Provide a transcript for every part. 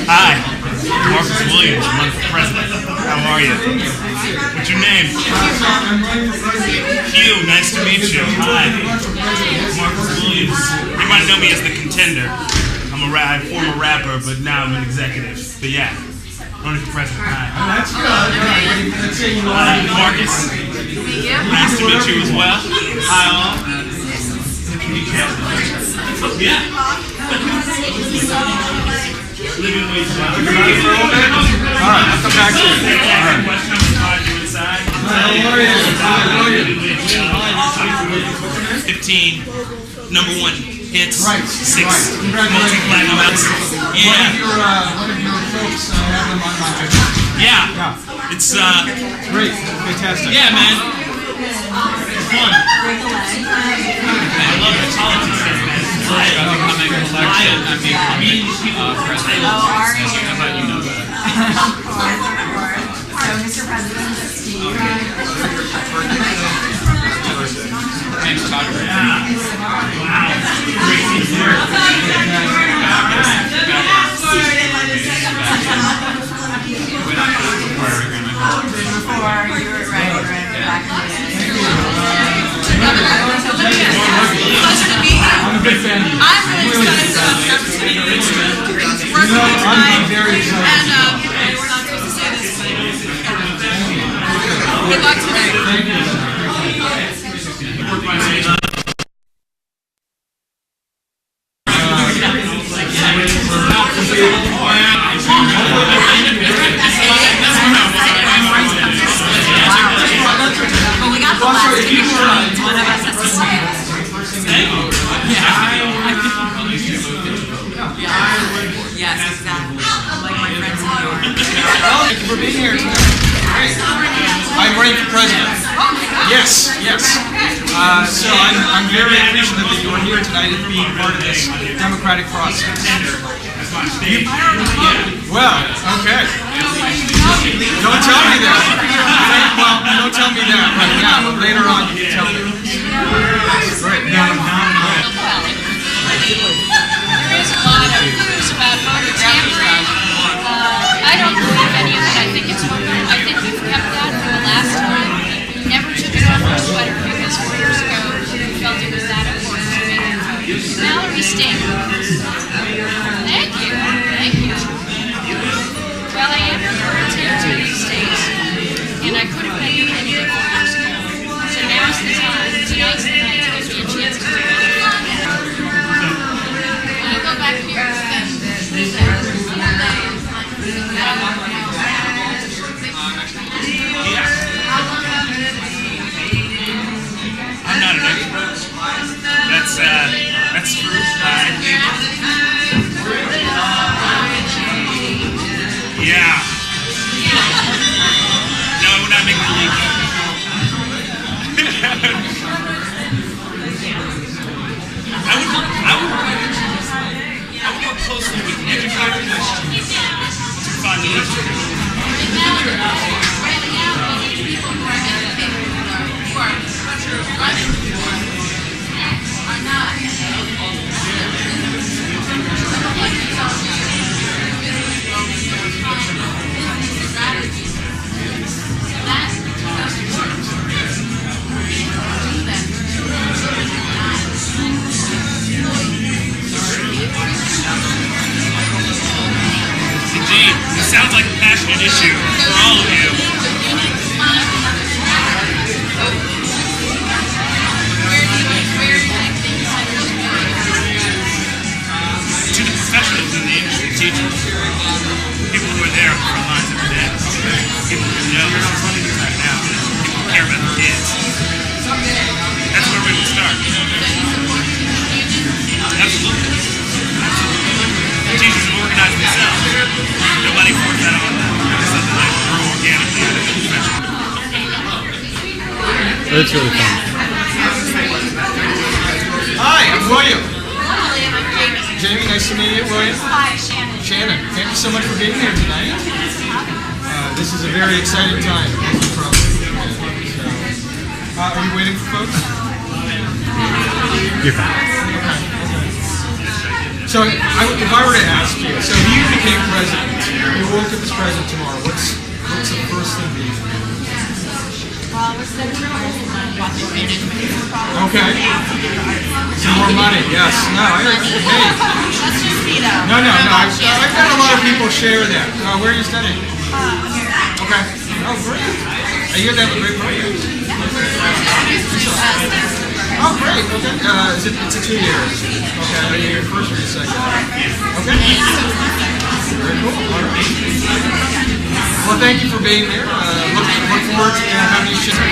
Hi, Marcus Williams, running for president. How are you? What's your name? Hugh, nice to meet you. Hi, Marcus Williams. You might know me as the Contender. I'm a former rapper, but now I'm an executive. But yeah, running for president. Hi. That's good. Marcus. Nice to meet you as well. Hi all. Yeah. Living wage. Alright, I'll come back to you. Alright. 15 #1 hits, Right. 6 Right. multi-platinum albums. Yeah. One of your folks have them on my Yeah. It's great. Fantastic. yeah, man. It's fun. I love the politics stuff, man. How about you know that? So, Mr. President, Steve. Thanks, Todd. Yeah. Wow. Great teamwork. Pleasure to meet you. I'm a big fan of you. I'm really excited about the opportunity to work with you tonight. I'm very excited. And we're not supposed to say this, but good luck tonight. Thank you. Well, we got the last two shots. One of us has to say it. Yes, exactly. Like my friends in New York. Well, thank you for being here tonight. Great. I'm running for president. Yes, yes. So I'm very appreciative that you are here tonight and being part of this democratic process. Well, okay. Don't tell me that. Well, don't tell me that right now, but later on you can tell me. Great. There is a lot of news about voter tampering. I don't believe any of it. I think it's I think we've kept that for the last time. We never took it off our sweater because 4 years ago we felt it was that important to make it vote. Mallory Sting. Thank you. Thank you. Well, I am referred to these states, and I could have been doing anything 4 years ago. So now's the time. Tonight's the night. It gives me a chance to do it. Go back here. I'm not an expert. That's true. Yeah. No, we're not making a leak. I would work closely with educators to find the rest. Indeed, it sounds like a passionate issue for all of you. To the professionals in the industry, teachers, people who are there on the front lines every day, people who know this is what it is right now, people who care about the kids. That's where we will start. Absolutely. The teachers have organized themselves. Nobody forced that on them. It's something that grew organically out of the profession. That's really fun. Hi, I'm William. Hello, Liam. I'm Jamie. Jamie, nice to meet you. William. Hi, Shannon. Shannon, thank you so much for being here tonight. This is a very exciting time. Are you waiting for folks? You're fine. So if I were to ask you, so if you became president, you woke up as president tomorrow, what's the first thing that you do? Okay. Some more money, yes. No, hey. That's just me though. No. I've got a lot of people share that. Where are you studying? Okay. Oh, great. You guys have a great program. Oh, great. Okay. It's a 2 years. Okay. Are you your first or your second? Okay. Very cool. All right. Well, thank you for being here. Look forward to having you share.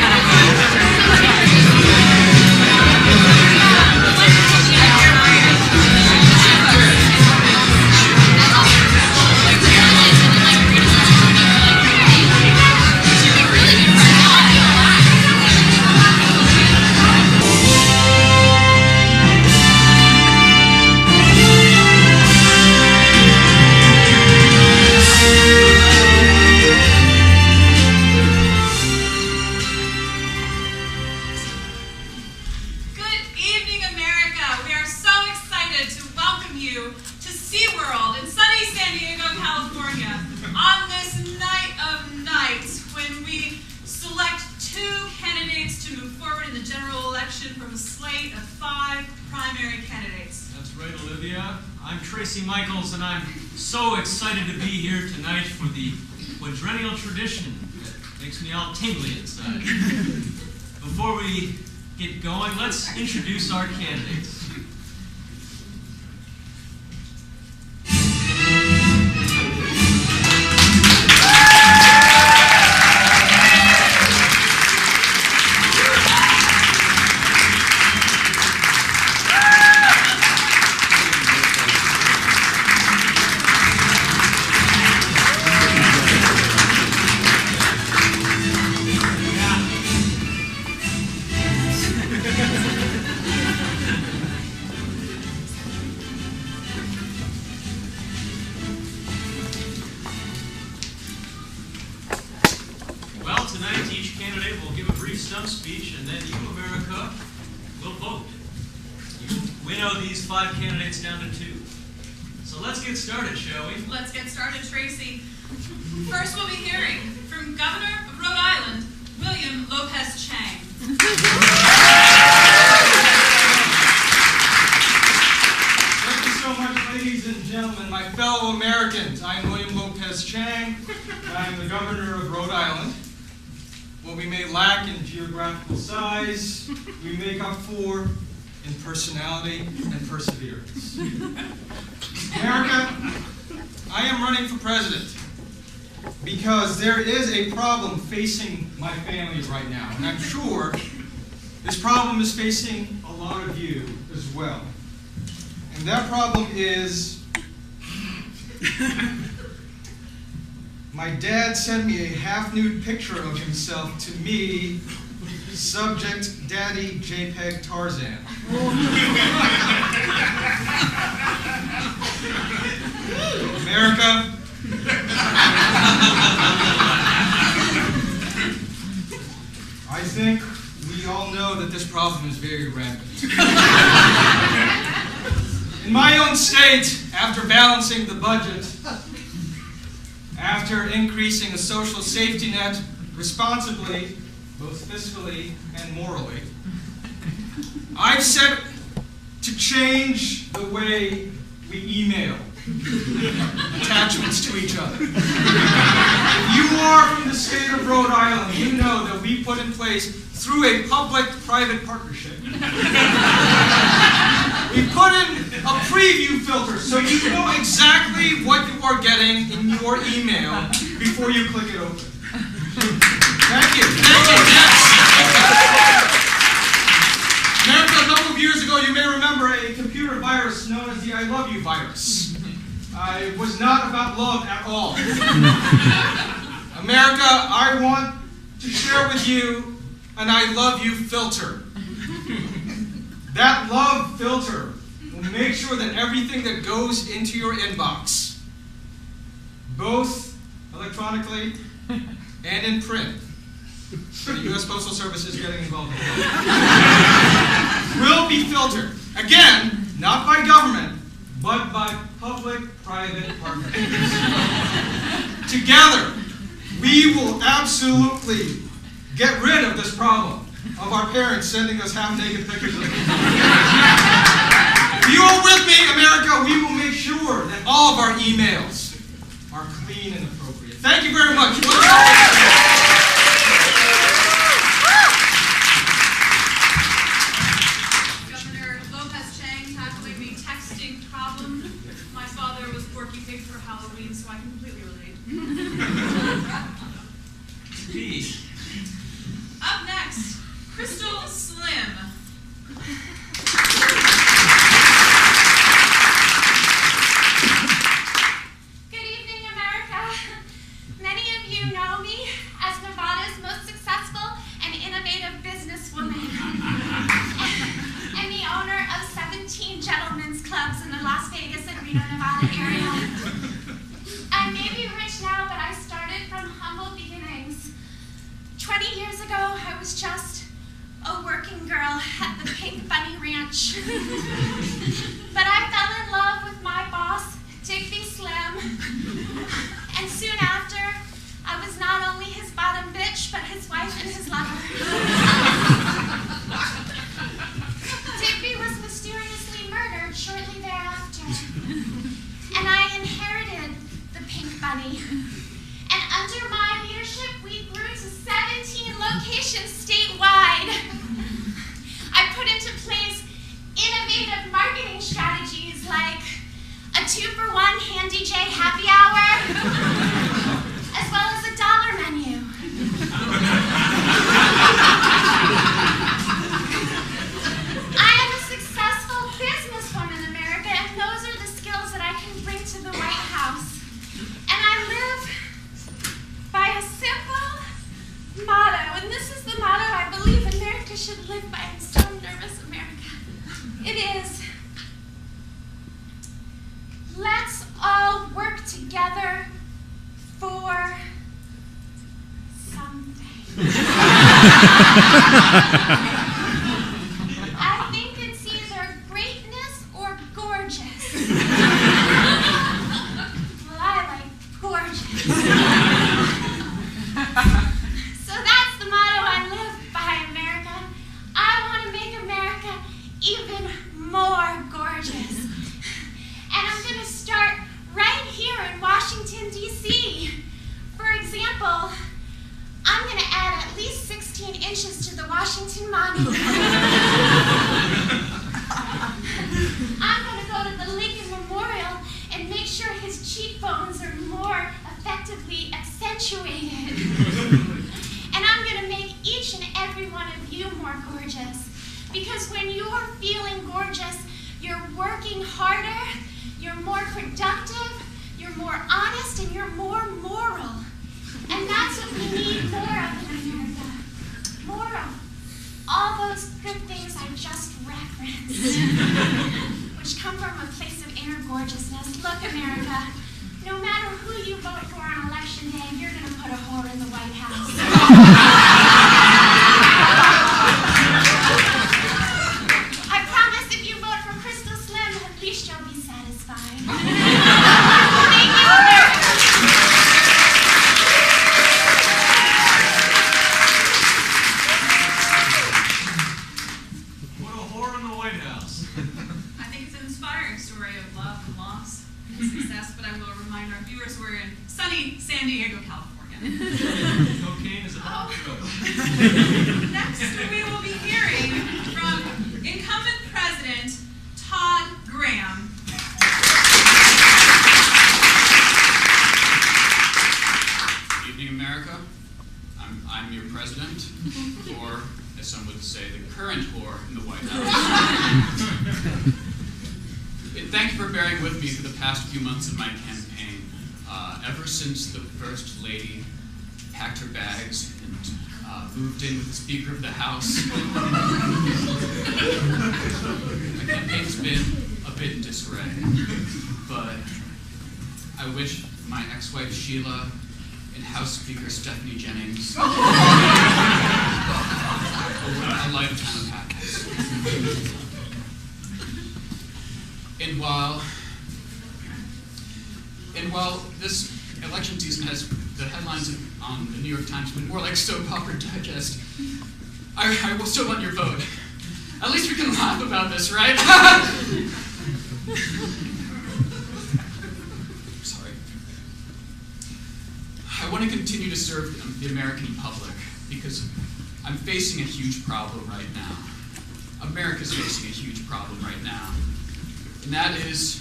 And I'm so excited to be here tonight for the quadrennial tradition that makes me all tingly inside. Before we get going, let's introduce our candidates. Speech, and then you, America, will vote. You winnow these 5 candidates down to 2. So let's get started, shall we? Let's get started, Tracy. First, we'll be hearing from Governor of Rhode Island, William Lopez Chang. Thank you so much, ladies and gentlemen, my fellow Americans. I'm William Lopez Chang. I'm the Governor of Rhode Island. What we may lack in geographical size, we make up for in personality and perseverance. America, I am running for president because there is a problem facing my family right now, and I'm sure this problem is facing a lot of you as well. And that problem is my dad sent me a half-nude picture of himself to me, subject Daddy JPEG Tarzan. America, I think we all know that this problem is very rampant. In my own state, after balancing the budget, after increasing the social safety net responsibly, both fiscally and morally, I've set to change the way we email attachments to each other. If you are from the state of Rhode Island, you know that we put in place, through a public-private partnership, we put in a preview filter so you know exactly what you are getting in your email before you click it open. Thank you. Thank you. Yes. America, a couple of years ago, you may remember a computer virus known as the I Love You virus. It was not about love at all. America, I want to share with you an I Love You filter. That love filter will make sure that everything that goes into your inbox, both electronically and in print, the U.S. Postal Service is getting involved in that, will be filtered. Again, not by government, but by public-private partnerships. Together, we will absolutely get rid of this problem of our parents sending us half-naked pictures of them. If you are with me, America, we will make sure that all of our emails are clean and appropriate. Thank you very much. My father was Porky Pig for Halloween, so I can completely relate. Peace. Up next, Crystal Slim. Good evening, America. Many of you know me as Nevada's most successful and innovative businesswoman and the owner of 17 gentlemen's clubs in the Las Vegas and Reno, Nevada area. I may be rich now, but I started from humble beginnings. 20 years ago, I was just a working girl at the Pink Bunny Ranch. But I fell in love with my boss, Digby Slim, and soon after, I was not only his bottom bitch, but his wife and his lover. Digby was mysteriously murdered shortly thereafter, and I inherited the Pink Bunny. And under my leadership, we grew to 17 locations statewide. I put into place innovative marketing strategies like a 2-for-1 Handy J happy hour, as well as a dollar menu. I am a successful businesswoman in America, and those are the skills that I can bring to the White House. And I live by a simple motto, and this is the motto I believe America should live by. I'm so nervous, America. It is, let's all work together for someday. I think it's either greatness or gorgeous. Well, I like gorgeous. So that's the motto I live by, America. I want to make America even more gorgeous. And I'm going to start right here in Washington, D.C. For example, I'm going to add at least 16 inches to the Washington Monument. I'm going to go to the Lincoln Memorial and make sure his cheekbones are more effectively accentuated. And I'm going to make each and every one of you more gorgeous. Because when you're feeling gorgeous, you're working harder, you're more productive, you're more honest, and you're more moral. And that's what we need more of in America. More of all those good things I just referenced, which come from a place of inner gorgeousness. Look, America, no matter who you vote for on election day, you're going to put a whore in the White House. I promise if you vote for Crystal Slim, at least you'll be satisfied. Thank you, America. What a whore in the White House. I think it's an inspiring story of love and loss and success, but I will remind our viewers we're in sunny San Diego, California. Cocaine is a hot drug. Next, we will be hearing from incumbent President Todd Graham. Good evening, America. I'm your president, or as some would say, the current whore in the White House. Thank you for bearing with me for the past few months of my campaign. Ever since the First Lady packed her bags and moved in with the Speaker of the House, my campaign's been a bit in disarray. But I wish my ex-wife Sheila and House Speaker Stephanie Jennings a lifetime of happiness. And while And while this election season has the headlines on the New York Times been more like soap opera digest, I will still want your vote. At least we can laugh about this, right? Sorry. I want to continue to serve the American public because I'm facing a huge problem right now. America's facing a huge problem right now. And that is,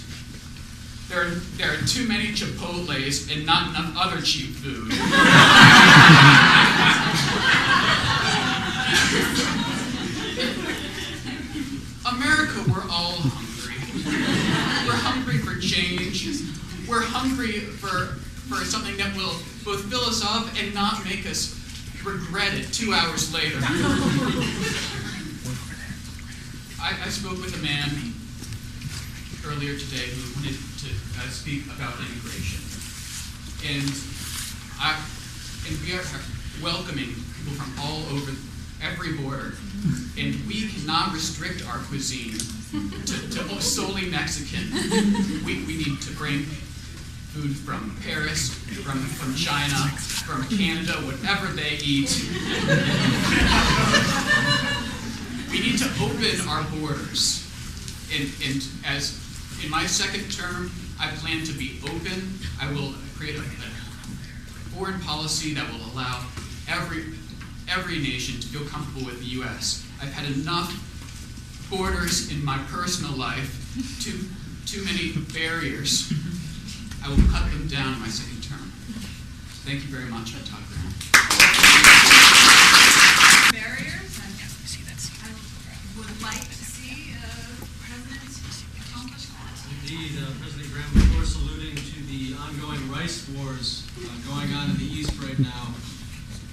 there are too many Chipotles and not enough other cheap food. America, we're all hungry. We're hungry for change. We're hungry for something that will both fill us up and not make us regret it 2 hours later. I spoke with a man earlier today who wanted to speak about immigration. And we are welcoming people from all over every border. And we cannot restrict our cuisine to solely Mexican. We need to bring food from Paris, from China, from Canada, whatever they eat. We need to open our borders. And as in my second term, I plan to be open. I will create a foreign policy that will allow every nation to feel comfortable with the U.S. I've had enough borders in my personal life, too many barriers. I will cut them down in my second term. Thank you very much. I talked around. Barriers, and I would like to see President accomplish that. Indeed, President Graham, of course, alluding to the ongoing rice wars going on in the East right now.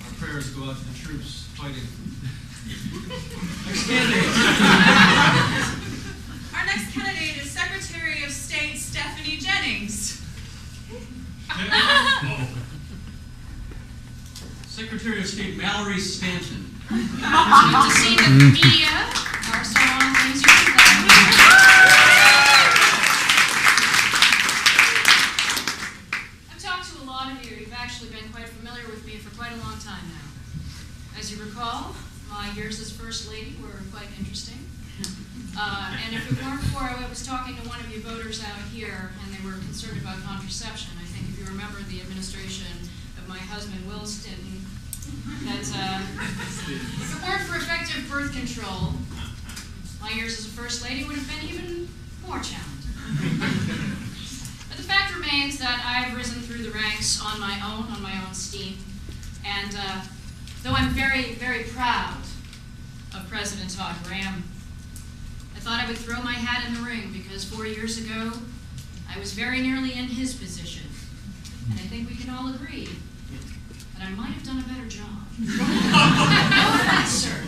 Our prayers go out to the troops fighting. Next candidate. Our next candidate is Secretary of State Stephanie Jennings. Secretary of State Mallory Stanton. Good to see the media are so on things you can I've talked to a lot of you. You've actually been quite familiar with me for quite a long time now. As you recall, my years as First Lady were quite interesting. And if it weren't for, I was talking to one of you voters out here, and they were concerned about contraception. I think if you remember the administration of my husband, Will Stinton, that if it weren't for effective birth control, my years as a First Lady would have been even more challenging. But the fact remains that I've risen through the ranks on my own steam, and though I'm very, very proud of President Todd Graham, I thought I would throw my hat in the ring because 4 years ago, I was very nearly in his position. And I think we can all agree that I might have done a better job. No offense, sir.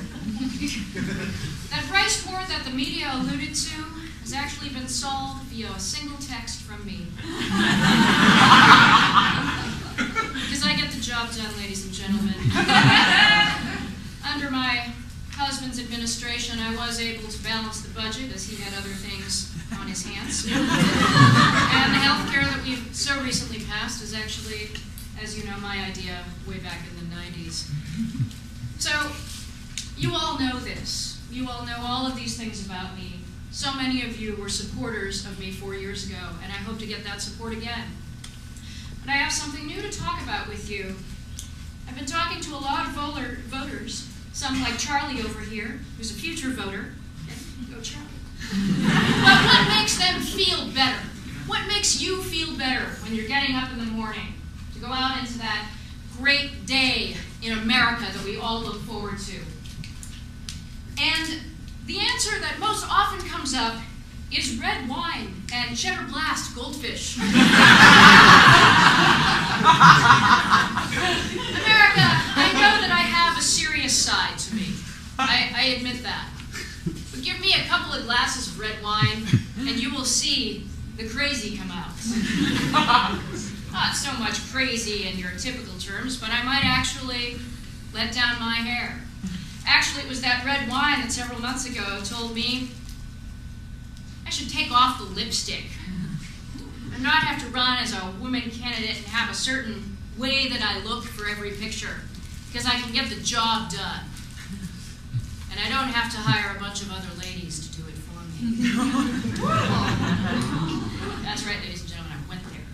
That rice war that the media alluded to has actually been solved via a single text from me. Because I get the job done, ladies and gentlemen. Under my husband's administration, I was able to balance the budget as he had other things on his hands. And the health care that we've so recently passed is actually, as you know, my idea way back in the 90s. So, you all know this. You all know all of these things about me. So many of you were supporters of me 4 years ago, and I hope to get that support again. But I have something new to talk about with you. I've been talking to a lot of voters, some like Charlie over here, who's a future voter. Go Charlie. But what makes them feel better? What makes you feel better when you're getting up in the morning to go out into that great day in America that we all look forward to? And the answer that most often comes up is red wine and Cheddar Blast goldfish. America, I know that I have a serious side to me. I admit that. But give me a couple of glasses of red wine, and you will see the crazy come out. Not so much crazy in your typical terms, but I might actually let down my hair. Actually, it was that red wine that several months ago told me I should take off the lipstick. do not have to run as a woman candidate and have a certain way that I look for every picture, because I can get the job done. And I don't have to hire a bunch of other ladies to do it for me. That's right, ladies and gentlemen, I went there.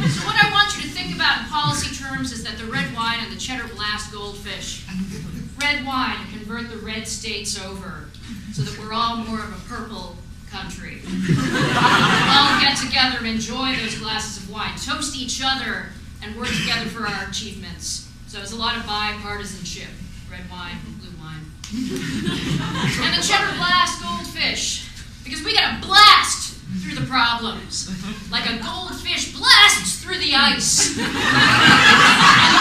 So what I want you to think about in policy terms is that the red wine and the cheddar blast goldfish. Red wine to convert the red states over so that we're all more of a purple country. We'll all get together and enjoy those glasses of wine, toast each other, and work together for our achievements. So it's a lot of bipartisanship. Red wine, blue wine. And the cheddar blast goldfish, because we gotta blast through the problems, like a goldfish blasts through the ice in the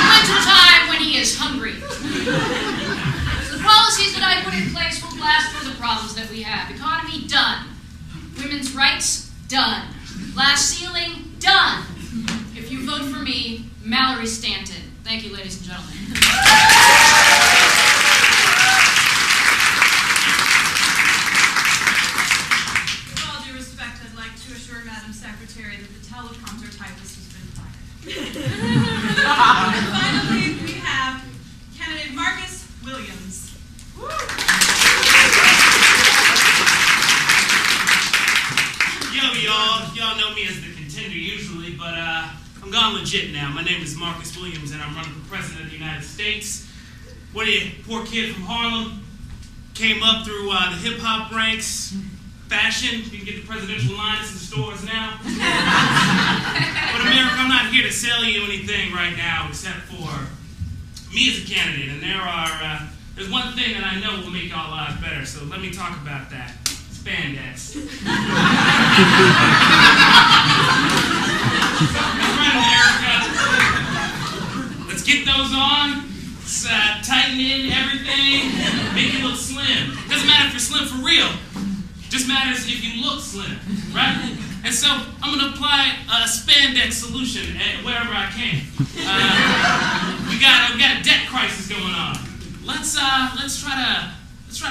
wintertime when he is hungry. So the policies that I put in place will blast through the problems that we have. Economy, done. Women's rights, done. Glass ceiling, done. If you vote for me, Mallory Stanton. Thank you, ladies and gentlemen. With all due respect, I'd like to assure Madam Secretary that the teleprompter typist has been fired. And finally, we have candidate Marcus Williams. Yo, y'all know me as the contender usually, but I'm gone legit now. My name is Marcus Williams, and I'm running for President of the United States. What are you, poor kid from Harlem? Came up through the hip-hop ranks, fashion. You can get the presidential lines in the stores now. But America, I'm not here to sell you anything right now except for me as a candidate. And there's one thing that I know will make y'all lives better, so let me talk about that. Spandex. That's right, America. Let's get those on. Let's tighten in everything. Make it look slim. Doesn't matter if you're slim for real. Just matters if you look slim, right? And so I'm going to apply a spandex solution wherever I can. We got a debt crisis going on. Let's try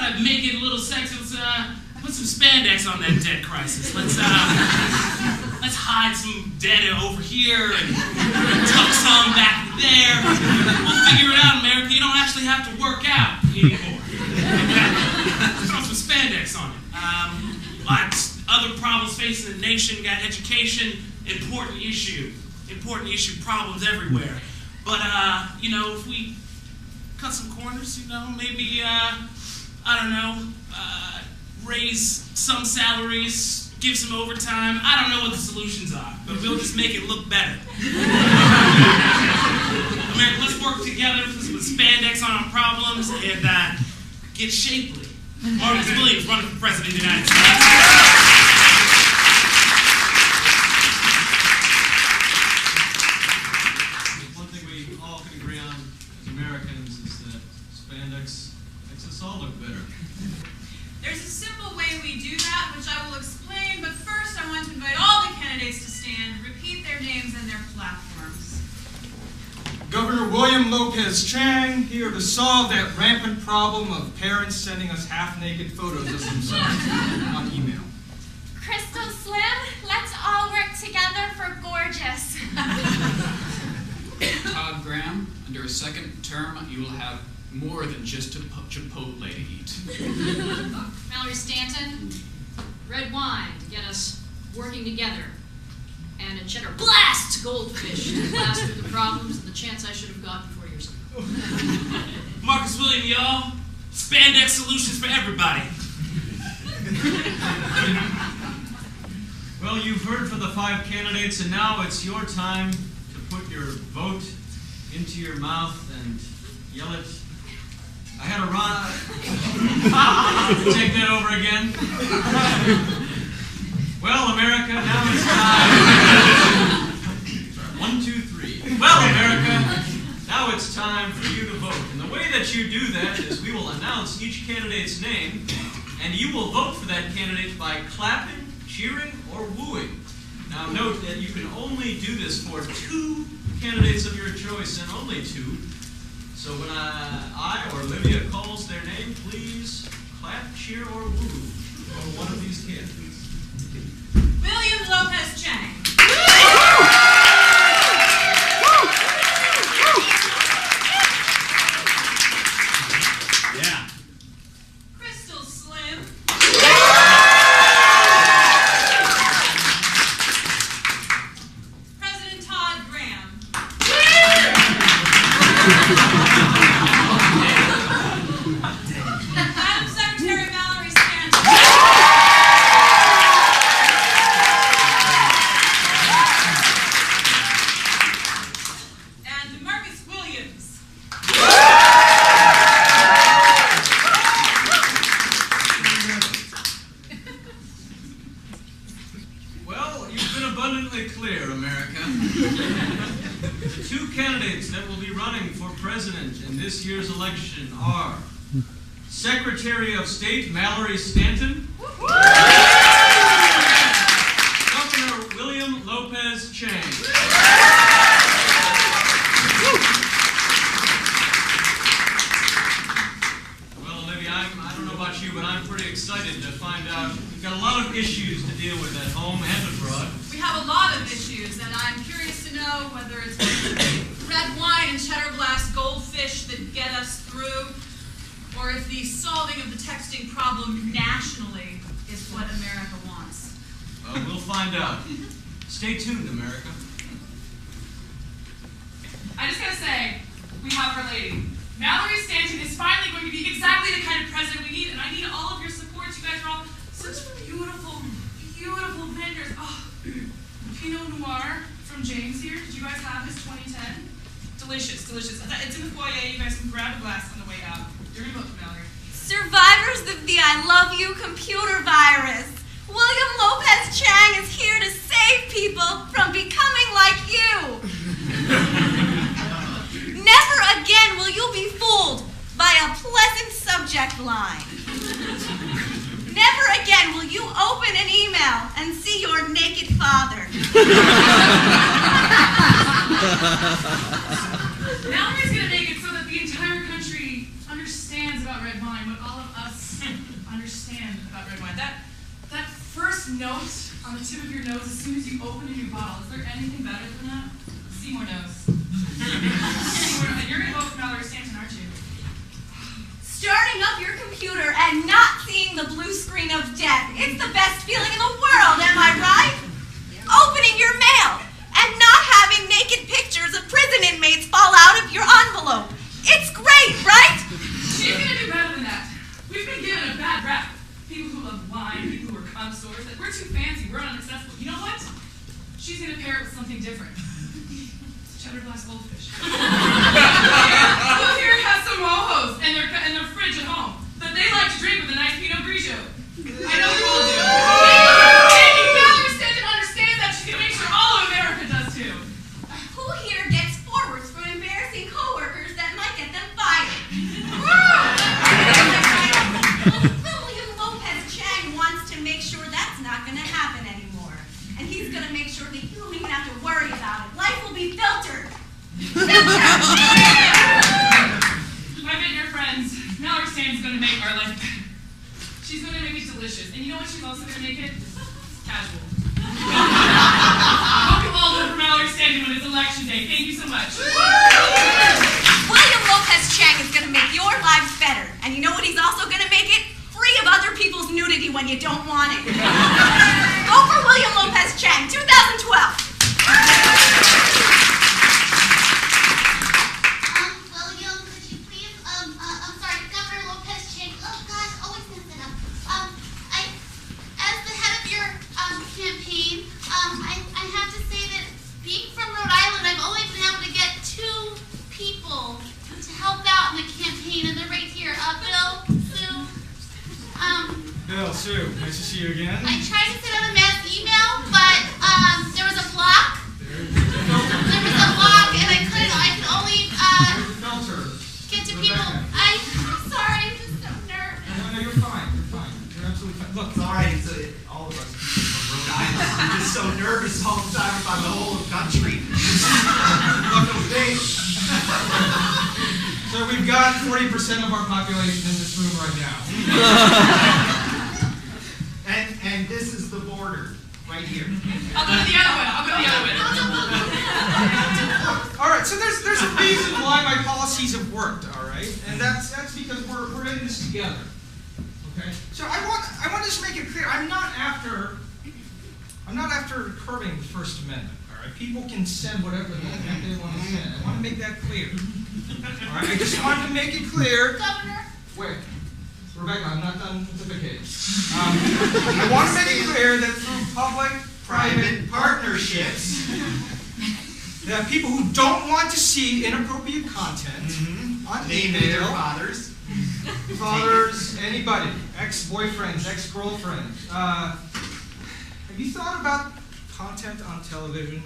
to make it a little sexy. Let's put some spandex on that debt crisis. Let's hide some debt over here and tuck some back there. We'll figure it out, America. You don't actually have to work out anymore. Throw some spandex on it. Other problems facing the nation. We got education, important issue problems everywhere. But if we cut some corners, maybe raise some salaries, give some overtime. I don't know what the solutions are, but we'll just make it look better. America, let's work together, let's put spandex on our problems, and get shapely. Marcus Williams, running for President of the United States. One thing we all can agree on as Americans is that spandex makes us all look better. There's a simple way we do that, which I will explain, but first I want to invite all the candidates to stand, repeat their names and their platforms. Governor William Lopez Chang, here to solve that rampant problem of parents sending us half-naked photos of themselves on email. Crystal Slim, let's all work together for gorgeous. Todd Graham, under a second term, you will have more than just Chipotle to eat. Mallory Stanton, red wine to get us working together. And a cheddar blast goldfish to blast through the problems and the chance I should have gotten 4 years ago. Marcus Williams, y'all. Spandex solutions for everybody. Well, you've heard from the 5 candidates, and now it's your time to put your vote into your mouth and yell it. I had a run. Take that over again. Well, America, now it's time. 1, 2, 3. Well, America, now it's time for you to vote. And the way that you do that is we will announce each candidate's name, and you will vote for that candidate by clapping, cheering, or wooing. Now, note that you can only do this for 2 candidates of your choice, and only 2. So when I or Olivia calls their name, please clap, cheer, or woo for one of these candidates. Will William Lopez Chang. Yeah. Crystal Slim. President Todd Graham. Madam Secretary Mallory Stanton. And Marcus Williams. Well, you've been abundantly clear, America. The two candidates that will be running for president in this year's election are Secretary of State Mallory Stanton, Governor William Lopez Chang. Well, Olivia, I don't know about you, but I'm pretty excited to find out. We've got a lot of issues to deal with at home and abroad. We have a lot of issues, and I'm curious to know whether it's red wine and cheddar glass goldfish that get us through, or if the solving of the texting problem nationally is what America wants. Well, we'll find out. Stay tuned, America. I just gotta say, we have Our Lady. Mallory Stanton is finally going to be exactly the kind of president we need, and I need all of your support. You guys are all such beautiful, beautiful vendors. Oh, Pinot Noir from James here. Did you guys have his 2010? Delicious, delicious. It's in the foyer. You guys can grab a glass on the way out. You're gonna vote for Mallory. Survivors of the I Love You computer virus. William Lopez Chang is here to save people from becoming like you. Never again will you be fooled by a pleasant subject line. Never again will you open an email and see your naked father. Mallory's gonna make it so that the entire country understands about red wine what all of us understand about red wine. That first note on the tip of your nose as soon as you open a new bottle. Is there anything better than that? Seymour knows. You're gonna vote for Mallory Stanton, aren't you? Starting up your computer and not seeing the blue screen of death. It's the best feeling in the world, am I right? Opening your mail and not having naked pictures of prison inmates fall out of your envelope. It's great, right? She's gonna do better than that. We've been given a bad rep. People who love wine, people who are connoisseurs, that we're too fancy, we're unaccessible. You know what? She's gonna pair it with something different. Cheddar glass goldfish. Who here has some mojos in their fridge at home that they like to drink with a nice Pinot Grigio? I know you all do. Maybe Mallory Stanton understands that. She's gonna make sure all of America does too. Who here gets forwards from embarrassing coworkers that might get them fired? William Lopez Chang wants to make sure that's not going to happen anymore. And he's going to make sure that you don't even have to worry about it. Life will be filtered. My vineyard friends, Mallory Stanton's gonna make our life better. She's gonna make it delicious. And you know what she's also gonna make it? Casual. I hope you all vote for Mallory Stanton when it's election day. Thank you so much. William Lopez Chang is going to make your lives better. And you know what he's also going to make it? Free of other people's nudity when you don't want it. Vote for William Lopez Chang, 2012. William, could you please, I'm sorry, Governor Lopez Chang, oh gosh, always mess it up. As the head of your, campaign, I have to say that being from Rhode Island, I've only been able to get 2 people to help out in the campaign, and they're right here, Bill, Sue, Bill, Sue, nice to see you again. I tried to send out a mass email, but, there was a block. There was a block, and I could only, get to people. I'm sorry, I'm just so nervous. No, you're fine. You're fine. You're absolutely fine. Look, It's all right. All of us from Rhode Island. I'm just so nervous all the time about the whole country. look, so we've got 40% of our population in this room right now. And this is the border. right here. I'll go to the other one. I'll go to the other one. All right, so there's a reason why my policies have worked, all right? And that's because we're in this together. Okay? So I want to just make it clear, I'm not after curbing the First Amendment, all right? People can send whatever they want to send. I want to make that clear. All right, I just wanted to make it clear. Governor? Wait, Rebecca, I'm not done pontificating. I want to make it clear that through public-private partnerships, that people who don't want to see inappropriate content on email, fathers, anybody, ex-boyfriends, ex-girlfriends. Have you thought about content on television?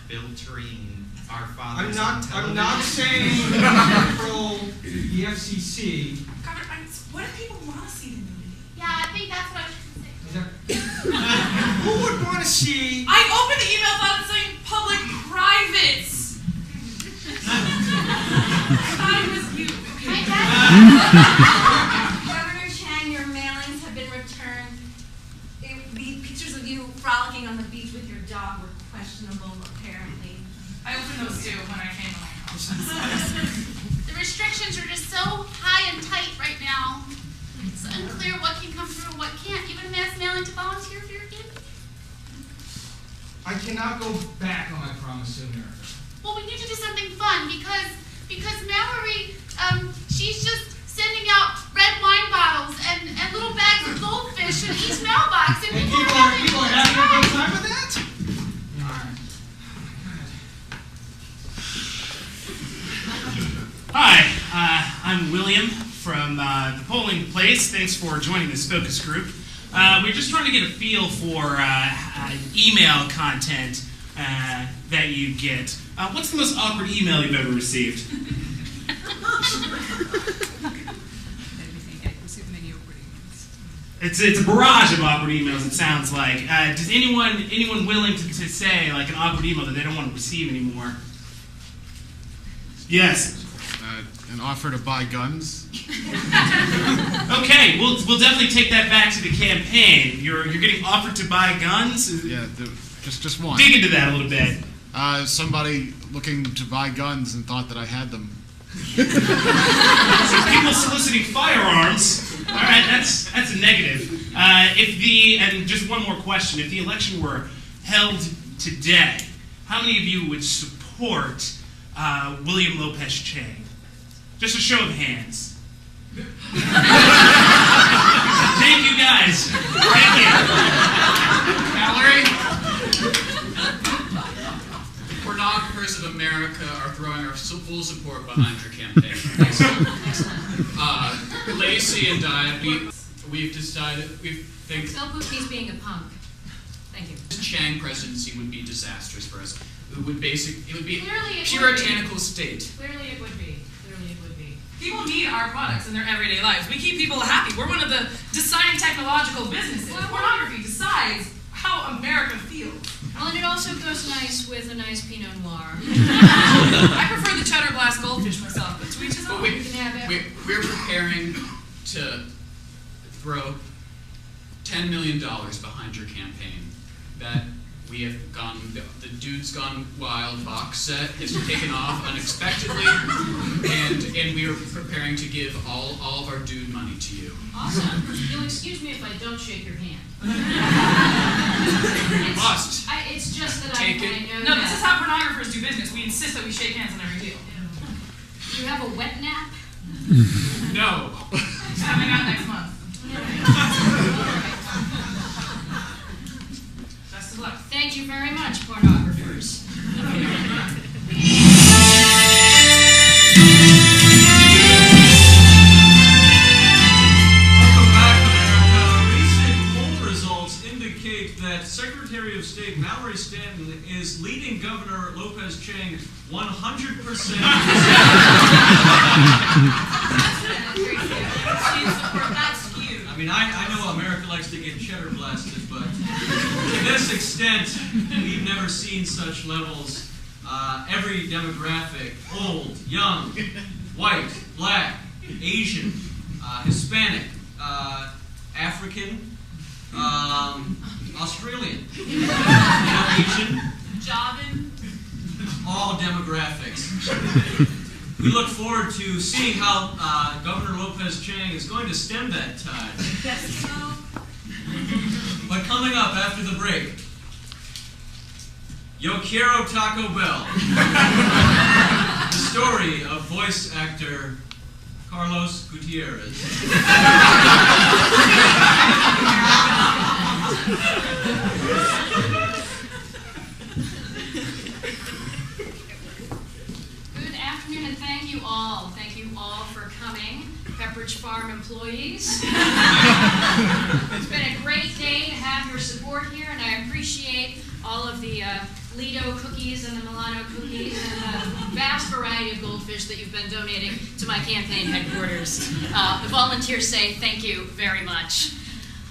Filtering our fathers on I'm television. not saying control the FCC. Governor, what if people want to see the nudity? Yeah, I think that's what I was going to say. Who would want to see? I opened the email, thought it saying public privates. I thought it was you. My Okay. dad. Governor Chang, your mailings have been returned. The pictures of you frolicking on the beach with your dog were questionable, apparently. I opened those too when I came to my house. The restrictions are just so high and tight right now. It's unclear what can come through and what can't. Even mass mailing to volunteer for your kid. I cannot go back on my promise to America. Well, we need to do something fun because Mallory, she's just sending out red wine bottles and little bags of goldfish in each mailbox, and And people people are having a good time with that? Hi, I'm William from the polling place. Thanks for joining this focus group. We're just trying to get a feel for email content that you get. What's the most awkward email you've ever received? It's a barrage of awkward emails, it sounds like. Does anyone willing to say like an awkward email that they don't want to receive anymore? Yes. An offer to buy guns. Okay, we'll definitely take that back to the campaign. You're getting offered to buy guns? Yeah, just one. Dig into that a little bit. Somebody looking to buy guns and thought that I had them. So people soliciting firearms. All right, that's a negative. And just one more question: if the election were held today, how many of you would support William Lopez Chang? Just a show of hands. Thank you, guys. Thank you. Mallory, pornographers of America are throwing our full support behind your campaign. Lacey and I, we've decided, we think Tell Pooch he's being a punk. Thank you. the Chang presidency would be disastrous for us. It would be Clearly it puritanical state. Clearly it would be. People need our products in their everyday lives. We keep people happy. We're one of the deciding technological businesses. Pornography decides how America feels. Well, and it also goes nice with a nice Pinot Noir. I prefer the cheddar glass goldfish myself, but to each his own. But You can have it. we're preparing to throw $10 million behind your campaign. That we have gone, the Dude's Gone Wild box set has taken off unexpectedly, and we are preparing to give all of our dude money to you. Awesome. You'll excuse me if I don't shake your hand. Must. It's just that Take I it. know No, this is that. how pornographers do business. We insist that we shake hands on every deal. Do you have a wet nap? No. It's coming out next month. Best of luck. Thank you very much, pornographers. Welcome back, America. Recent poll results indicate that Secretary of State Mallory Stanton is leading Governor Lopez Chang 100%. That's cute. I mean, I know America likes to get cheddar blasted, but to this extent, we've never seen such levels. Every demographic, old, young, white, black, Asian, Hispanic, African, Australian. Asian. Jobin. All demographics. We look forward to seeing how Governor Lopez Chang is going to stem that tide. But coming up after the break, Yo Quiero Taco Bell. The story of voice actor Carlos Gutierrez. Good afternoon, and thank you all. Thank you all for coming, Pepperidge Farm employees. It's been a great day to have your support here, and I appreciate all of the Lido cookies and the Milano cookies and the vast variety of goldfish that you've been donating to my campaign headquarters. The volunteers say thank you very much.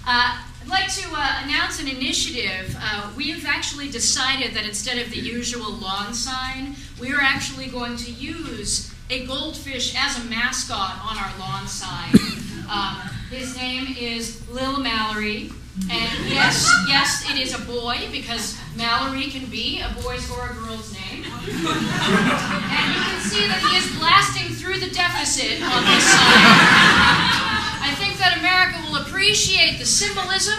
I'd like to announce an initiative. We've actually decided that instead of the usual lawn sign, we are actually going to use a goldfish as a mascot on our lawn sign. His name is Lil Mallory. And yes, it is a boy, because Mallory can be a boy's or a girl's name. And you can see that he is blasting through the deficit on this sign. I think that America will appreciate the symbolism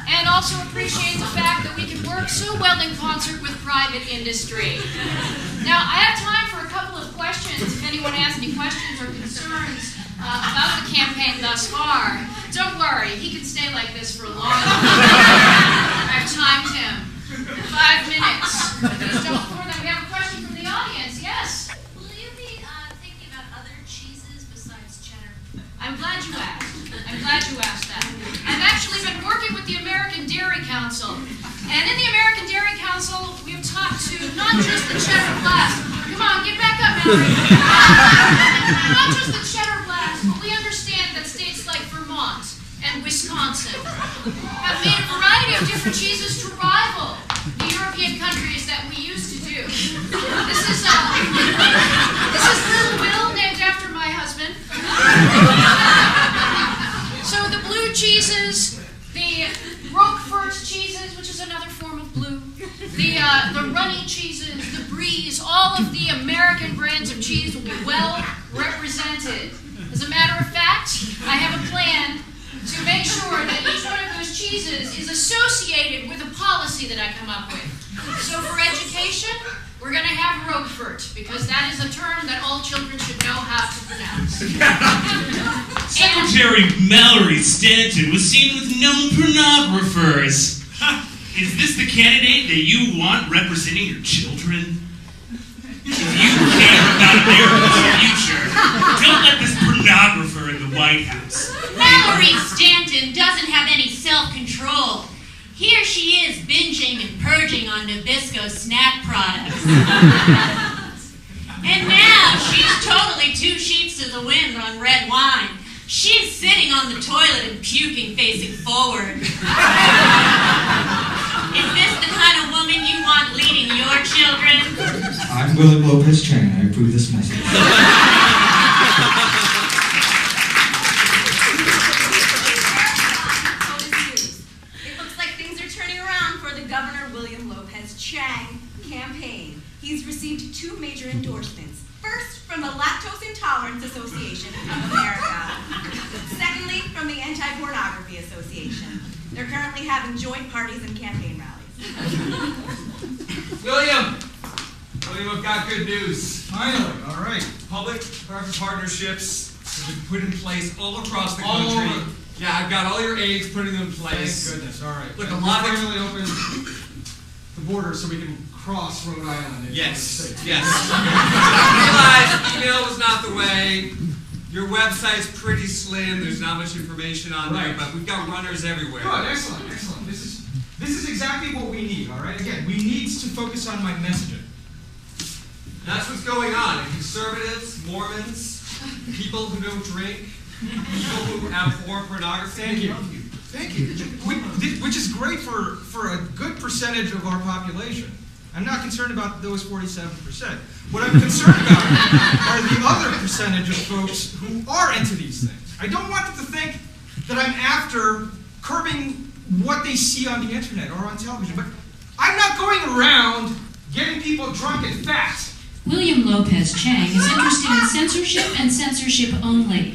and also appreciate the fact that we can work so well in concert with private industry. Now, I have time for a couple of questions, if anyone has any questions or concerns about the campaign thus far. Don't worry, he can stay like this for a long time. I've timed him. 5 minutes. Please don't before that. We have a question from the audience. Yes? Will you be thinking about other cheeses besides cheddar? I'm glad you asked. I'm glad you asked that. I've actually been working with the American Dairy Council. And in the American Dairy Council, we've talked to not just the cheddar blast. Come on, get back up, Mallory. Not just the cheddar blast, but we understand that states like Vermont and Wisconsin have made a variety of different cheeses to rival the European countries that we used to do. This is Little Will, named after my husband. So the blue cheeses, the Roquefort cheeses, which is another form of blue, the runny cheeses, the bries, all of the American brands of cheese will be well represented. As a matter of fact, I have a plan to make sure that each one of those cheeses is associated with a policy that I come up with. So for education, we're going to have Roquefort, because that is a term that all children should know how to pronounce. Secretary Mallory Stanton was seen with known pornographers. Is this the candidate that you want representing your children? If you care about America's future, don't let this pornographer in the White House. Mallory Stanton doesn't have any self-control. Here she is binging and purging on Nabisco snack products. And now she's totally 2 sheets to the wind on red wine. She's sitting on the toilet and puking facing forward. Is this the kind of woman you want leading your children? I'm William Lopez Chang. I approve this message. It looks like things are turning around for the Governor William Lopez Chang campaign. He's received 2 major endorsements. First, from the Lactose Intolerance Association of America. Secondly, from the Anti-Pornography Association. They're currently having joint parties and campaign rallies. William, I've got good news. Finally, all right. Public-private partnerships have been put in place all across the country. Yeah, I've got all your aides putting them in place. Thank goodness, all right. Look, And a lot of finally opened the border so we can cross Rhode Island. Yes. I realized email was not the way. Your website's pretty slim. There's not much information on there, but we've got runners everywhere. Good, excellent. This is exactly what we need, all right? Again, we need to focus on my messaging. That's what's going on. Conservatives, Mormons, people who don't drink, people who abhor pornography. Thank you. Which is great for a good percentage of our population. I'm not concerned about those 47%. What I'm concerned about are the other percentage of folks who are into these things. I don't want them to think that I'm after curbing what they see on the internet or on television. But I'm not going around getting people drunk and fat. William Lopez Chang is interested in censorship and censorship only.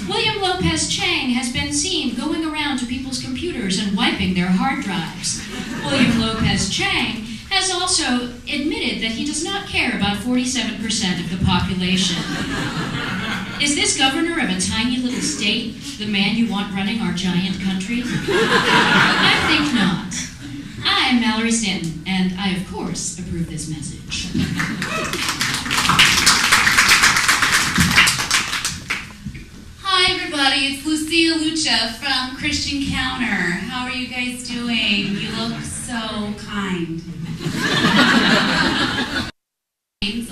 William Lopez Chang has been seen going around to people's computers and wiping their hard drives. William Lopez Chang has also admitted that he does not care about 47% of the population. Is this governor of a tiny little state the man you want running our giant country? I think not. I am Mallory Stanton, and I, of course, approve this message. Hi, everybody. It's Lucia Lucha from Christian Counter. How are you guys doing? You look so kind.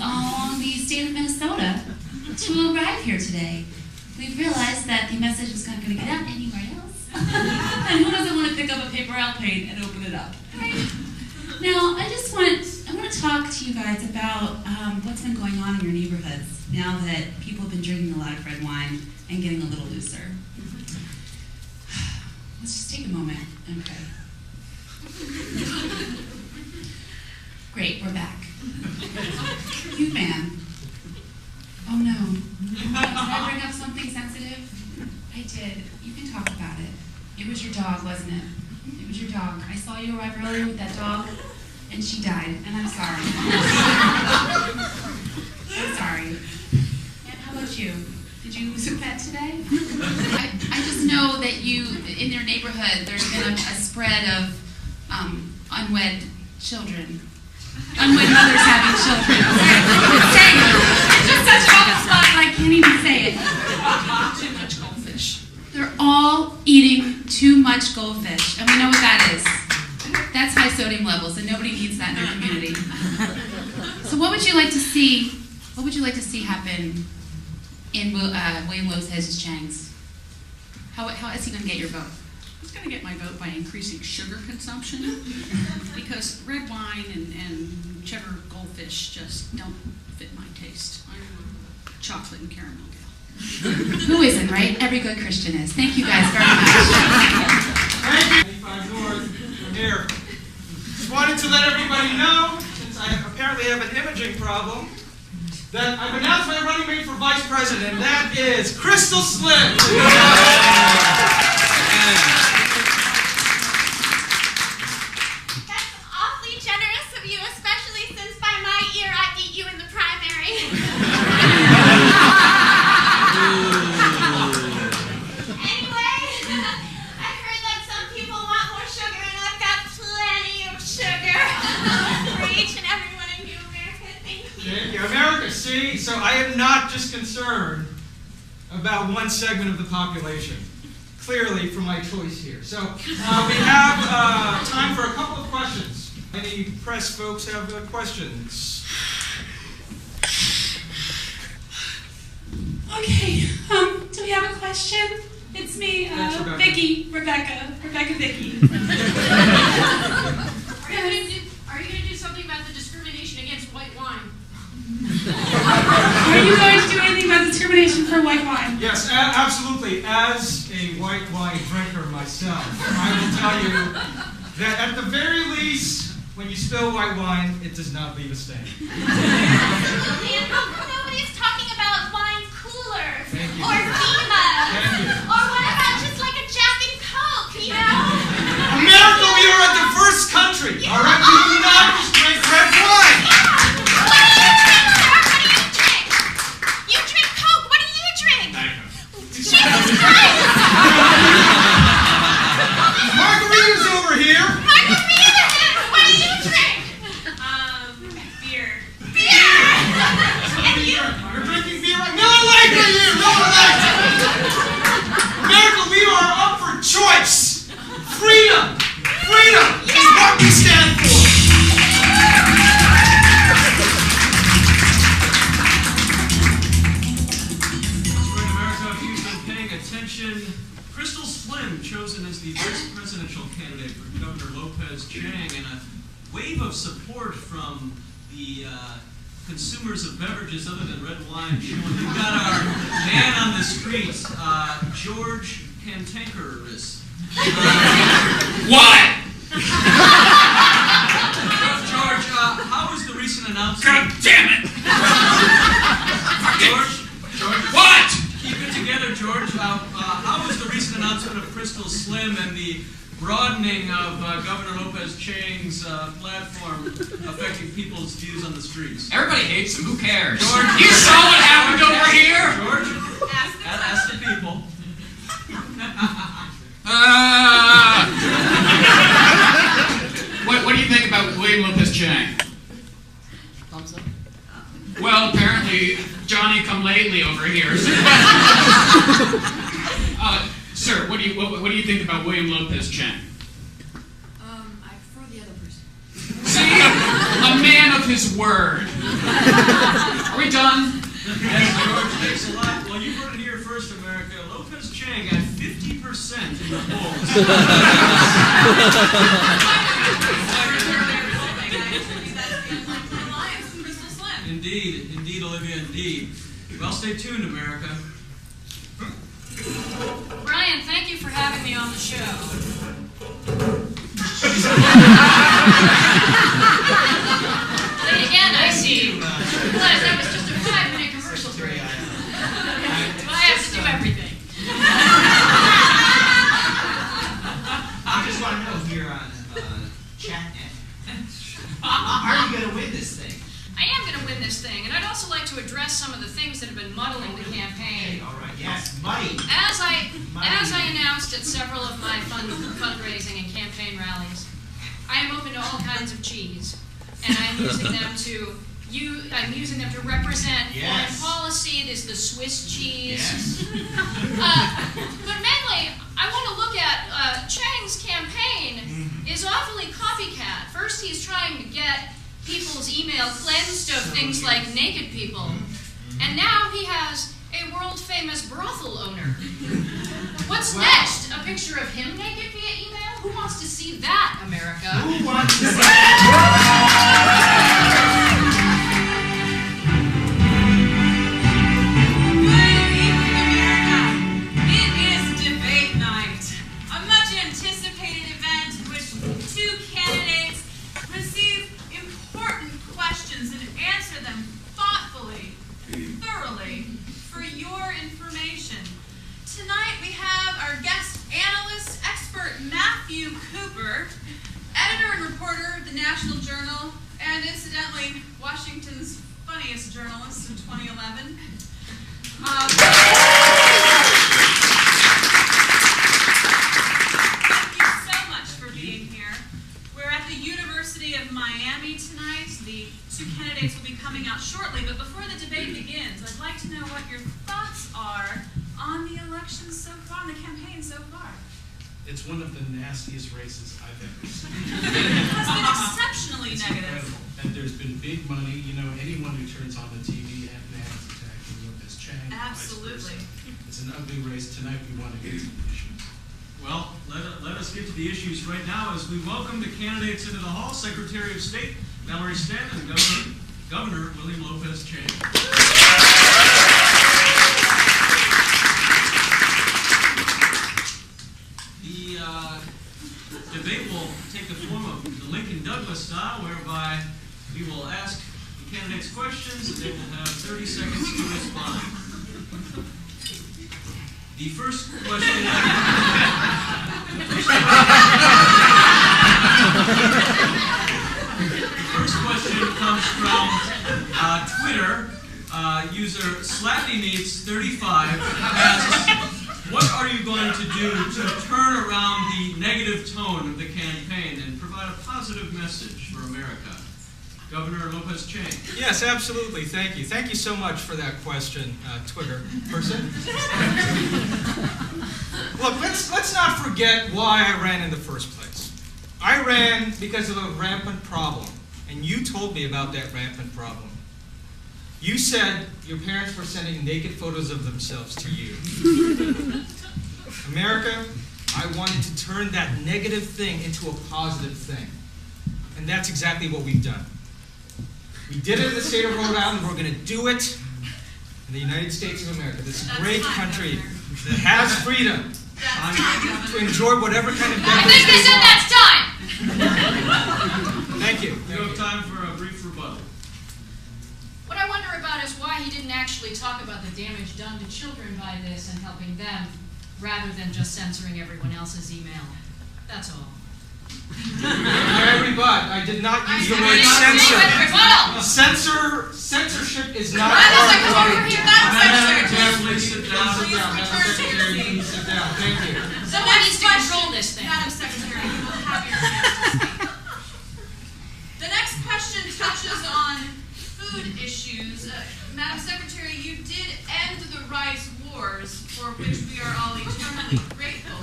All along the state of Minnesota to arrive here today. We've realized that the message is not going to get out anywhere else. And who doesn't want to pick up a paper airplane and open it up? Right? Now, I want to talk to you guys about what's been going on in your neighborhoods now that people have been drinking a lot of red wine and getting a little looser. Let's just take a moment and pray. Great, we're back. You man. Oh no. Did I bring up something sensitive? I did. You can talk about it. It was your dog, wasn't it? It was your dog. I saw you arrive earlier with that dog, and she died, and I'm sorry. I'm sorry. And how about you? Did you lose a pet today? I just know that in your neighborhood, there's been a spread of unwed children. Unwed mothers having children. Say it. It's just such an awful spot, and I can't even say it. Too much goldfish. They're all eating too much goldfish, and we know what that is. That's high sodium levels, and nobody needs that in their community. So what would you like to see? What would you like to see happen in William Lopez Chang's? How is he going to get your vote? He's going to get my vote by increasing sugar consumption because red wine and cheddar goldfish just don't fit my taste. I'm a chocolate and caramel gal. Who isn't, right? Every good Christian is. Thank you guys very much. Thank you. 25 North from here. Just wanted to let everybody know, since I apparently have an imaging problem, that I've announced my running mate for vice president, and that is Crystal Slim. That's awfully generous of you, especially since by my ear I beat you in the primary. Anyway, I've heard that some people want more sugar, and I've got plenty of sugar for each and every one of you, America. Thank you. Thank you. America, see? So I am not just concerned about one segment of the population, clearly from my choice here. So we have time for a couple of questions. Any press folks have questions? Okay, do we have a question? It's me, Rebecca Vicky. Are you going to do something about the discrimination against white wine? Are you going to do anything about discrimination for white wine? Yes, absolutely. As a white wine drinker myself, I will tell you that at the very least, when you spill white wine, it does not leave a stain. And nobody's talking about wine coolers or Zima. Or what about just like a Jack and Coke, you know? America, we are a diverse country, all right? We do not just drink red wine. What do you drink, sir? What do you drink? You drink Coke. What do you drink? Jesus Christ! Margarita's over here. Margarita! What do you drink? Beer. Beer! And you? You're drinking beer right now? Miller Lite right here! Miller Lite! America, we are up for choice. Freedom! Freedom is what we stand for. America, if you've been paying attention, Crystal Slim chosen as the vice presidential candidate for Governor Lopez Chang, and a wave of support from the consumers of beverages other than red wine showing we've got our man on the street, George cantankerous. What? George, how was the recent announcement? God damn it! George, what? Keep it together, George. How was the recent announcement of Crystal Slim and the broadening of Governor Lopez Chang's platform affecting people's views on the streets? Everybody hates him. Who cares? George, You saw what happened over here? George, ask the people. What do you think about William Lopez Chang? Thumbs up. Well, apparently Johnny come lately over here. Sir, what do you think about William Lopez Chang? I prefer the other person. See, a man of his word. Are we done? Yes, George, thanks a lot. Well, you heard it here first, America. Lopez Chang got 50% in the polls. Indeed, Olivia, indeed. Well, stay tuned, America. Brian, thank you for having me on the show. Late again, I see. Realize that was just a 5-minute commercial break. Do I have to do everything? I just want to know here on ChatNet, are you going to win this thing? I am going to win this thing, and I'd also like to address some of the things that have been muddling the campaign. All right, yes, muddy. As I announced at several of my fundraising and campaign rallies, I am open to all kinds of cheese, and I'm using them to represent foreign policy. There's the Swiss cheese. Yes. But mainly, I want to look at Chang's campaign is awfully copycat. First, he's trying to get people's email cleansed of things like naked people, and now he has a world-famous brothel owner. What's next? A picture of him naked via email? Who wants to see that, America? Who wants to see that? Tonight we have our guest analyst, expert Matthew Cooper, editor and reporter of the National Journal, and incidentally, Washington's funniest journalist in 2011. Thank you so much for being here. We're at the University of Miami tonight. The two candidates will be coming out shortly, but before the debate begins, I'd like to know what your thoughts are on the election so far, on the campaign so far. It's one of the nastiest races I've ever seen. It has been exceptionally negative. Incredible. And there's been big money. You know, anyone who turns on the TV and ads attacking Lopez Chang. Absolutely. It's an ugly race. Tonight we want to get to the issues. Well, let us get to the issues right now as we welcome the candidates into the hall. Secretary of State Mallory Stanton and Governor William Lopez Chang. The debate will take the form of the Lincoln Douglas style, whereby we will ask the candidates questions and they will have 30 seconds to respond. The first question comes from Twitter. User SlappyMeats35 asks, what are you going to do to turn around the negative tone of the campaign and provide a positive message for America? Governor Lopez Chang. Yes, absolutely. Thank you. Thank you so much for that question, Twitter person. Look, let's not forget why I ran in the first place. I ran because of a rampant problem, and you told me about that rampant problem. You said your parents were sending naked photos of themselves to you. America, I wanted to turn that negative thing into a positive thing. And that's exactly what we've done. We did it in the state of Rhode Island. We're going to do it in the United States of America, this great country that has freedom. to enjoy whatever kind of I beverage think they they said want. that's time. Thank you. You have time for a brief rebuttal. What I wonder about is why he didn't actually talk about the damage done to children by this and helping them, rather than just censoring everyone else's email. That's all. I rebut. I did not use the word censor. Censorship is not Madam our Secretary, party. Madam Secretary, Please sit down. Please sit down. Thank you. Someone needs to control this thing. Madam Secretary, you will have your chance to speak. The next question touches on food issues. Madam Secretary, you did end the rice wars, for which we are all eternally grateful.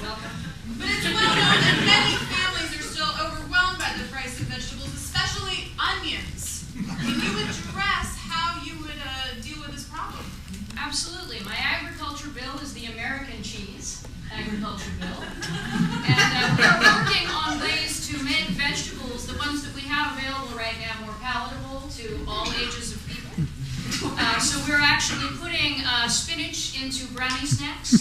But it's well known that many families are still overwhelmed by the price of vegetables, especially onions. Can you address how you would deal with this problem? Absolutely. My agriculture bill is the American cheese agriculture bill. And we're working on ways to make vegetables, the ones that we have available right now, more palatable to all ages of people. So we're actually putting spinach into brownie snacks.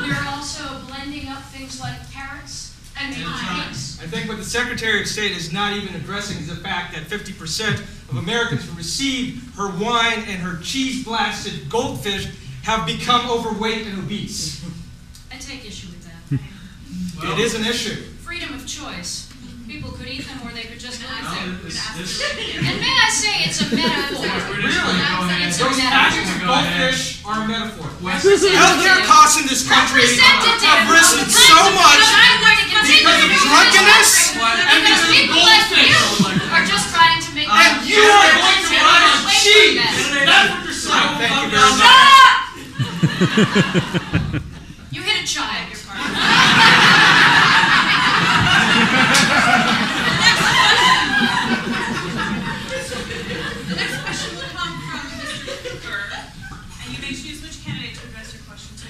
We're also blending up things like carrots and pies. I think what the Secretary of State is not even addressing is the fact that 50% of Americans who receive her wine and her cheese-blasted goldfish have become overweight and obese. I take issue with that. It is an issue. Freedom of choice. People could eat them or they could just not. Well, And may I say it's a metaphor. Really? It's a Those packets of metaphor. goldfish are a metaphor. Representative. Healthcare costs in this country have risen so much because of drunkenness and because of people like goldfish. you are just trying to make And you are going to run on cheese. That's what you're saying. Thank you very much. You hit a child. Your part. The next question will come from Mr. Cooper, and you may choose which candidate to address your question to.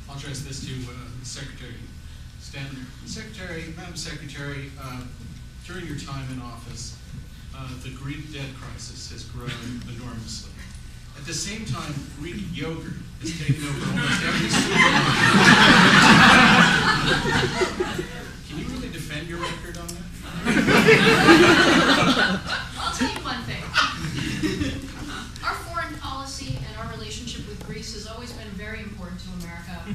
I'll address this to Secretary Stanton. Madam Secretary, during your time in office, the Greek debt crisis has grown enormously. At the same time, Greek yogurt has taken over almost every supermarket. Can you really defend your record on that? I'll tell you one thing. Our foreign policy and our relationship with Greece has always been very important to America.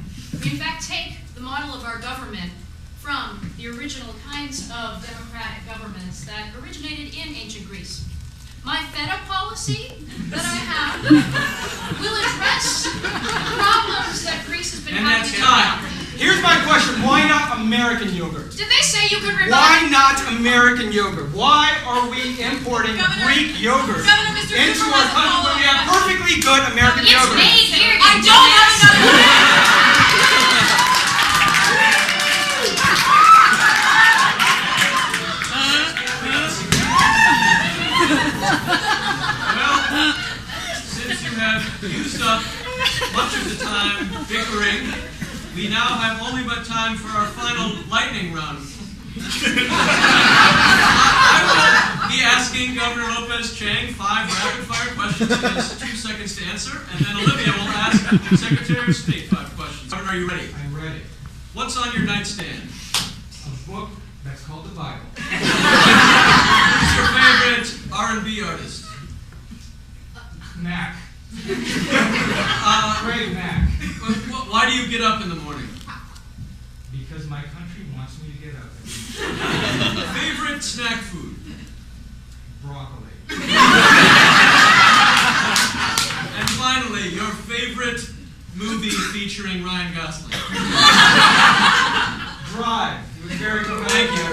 We in fact take the model of our government from the original kinds of democratic governments that originated in ancient Greece. My feta policy that I have will address the problems that Greece has been having. And that's time. Here's my question. Why not American yogurt? Did they say you could rebut? Why not American yogurt? Why are we importing Greek yogurt into our country when we have perfectly good American yogurt? It's made here. I don't have another Well, since you have used up much of the time bickering, we now have only but time for our final lightning round. I will be asking Governor Lopez Chang 5 rapid-fire questions. He has 2 seconds to answer, and then Olivia will ask the Secretary of State 5 questions. Governor, are you ready? I'm ready. What's on your nightstand? A book that's called the Bible. Who's your favorite R&B artist? Mac. Great Mac. Why do you get up in the morning? Because my country wants me to get up. Favorite snack food? Broccoli. And finally, your favorite movie featuring Ryan Gosling? Drive. It was very good. Thank you.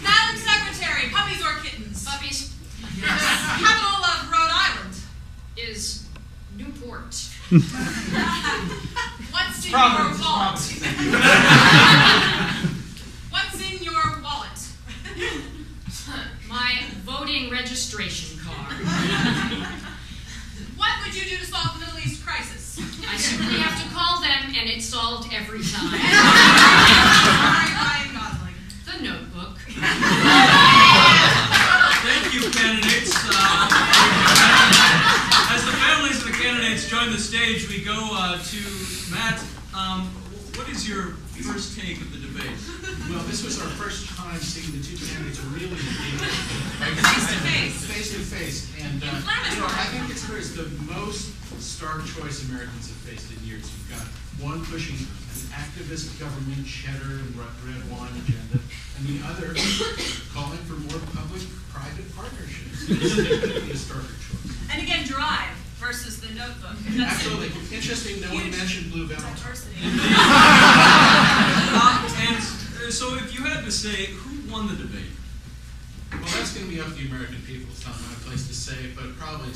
Madam Secretary, puppies or kittens? Puppies. The capital of Rhode Island is Newport. What's in Providence, your wallet? Providence. What's in your wallet? My voting registration card. What would you do to solve the Middle East crisis? I simply have to call them, and it's solved every time. Ryan Gosling. The Notebook. Thank you, candidates. As the families of the candidates join the stage, go to Matt. What is your first take of the debate? Well, this was our first time seeing the two candidates really engage. Face to face. And I think it's the most stark choice Americans have faced in years. You've got one pushing an activist government, cheddar and red wine agenda, and the other calling for more public-private partnerships. It's a starker choice. And again, Drive versus The Notebook. Absolutely. Interesting, no one mentioned Blue Valentine. And so if you had to say, who won the debate? Well, that's going to be up to the American people. It's not my place to say, but probably,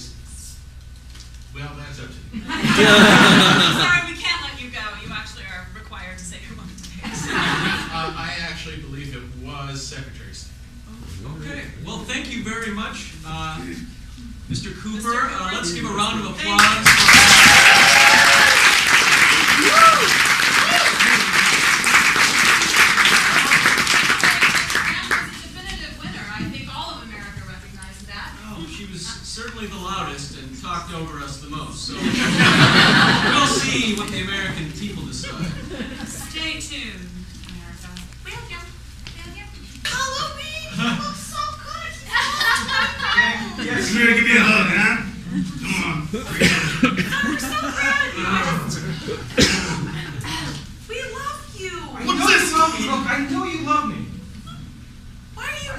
well, that's up to you. Sorry, we can't let you go. You actually are required to say who won the debate. I actually believe it was Secretary Stan. Okay. Well, thank you very much, Mr. Cooper. Let's give a round of applause. Certainly the loudest and talked over us the most. So we'll see what the American people decide. Stay tuned, America. Halloween! You look so good! Yes, Come here, give me a hug, huh? Come on. We're so proud of you. We love you. What's this? Look, I know you love me. Why are you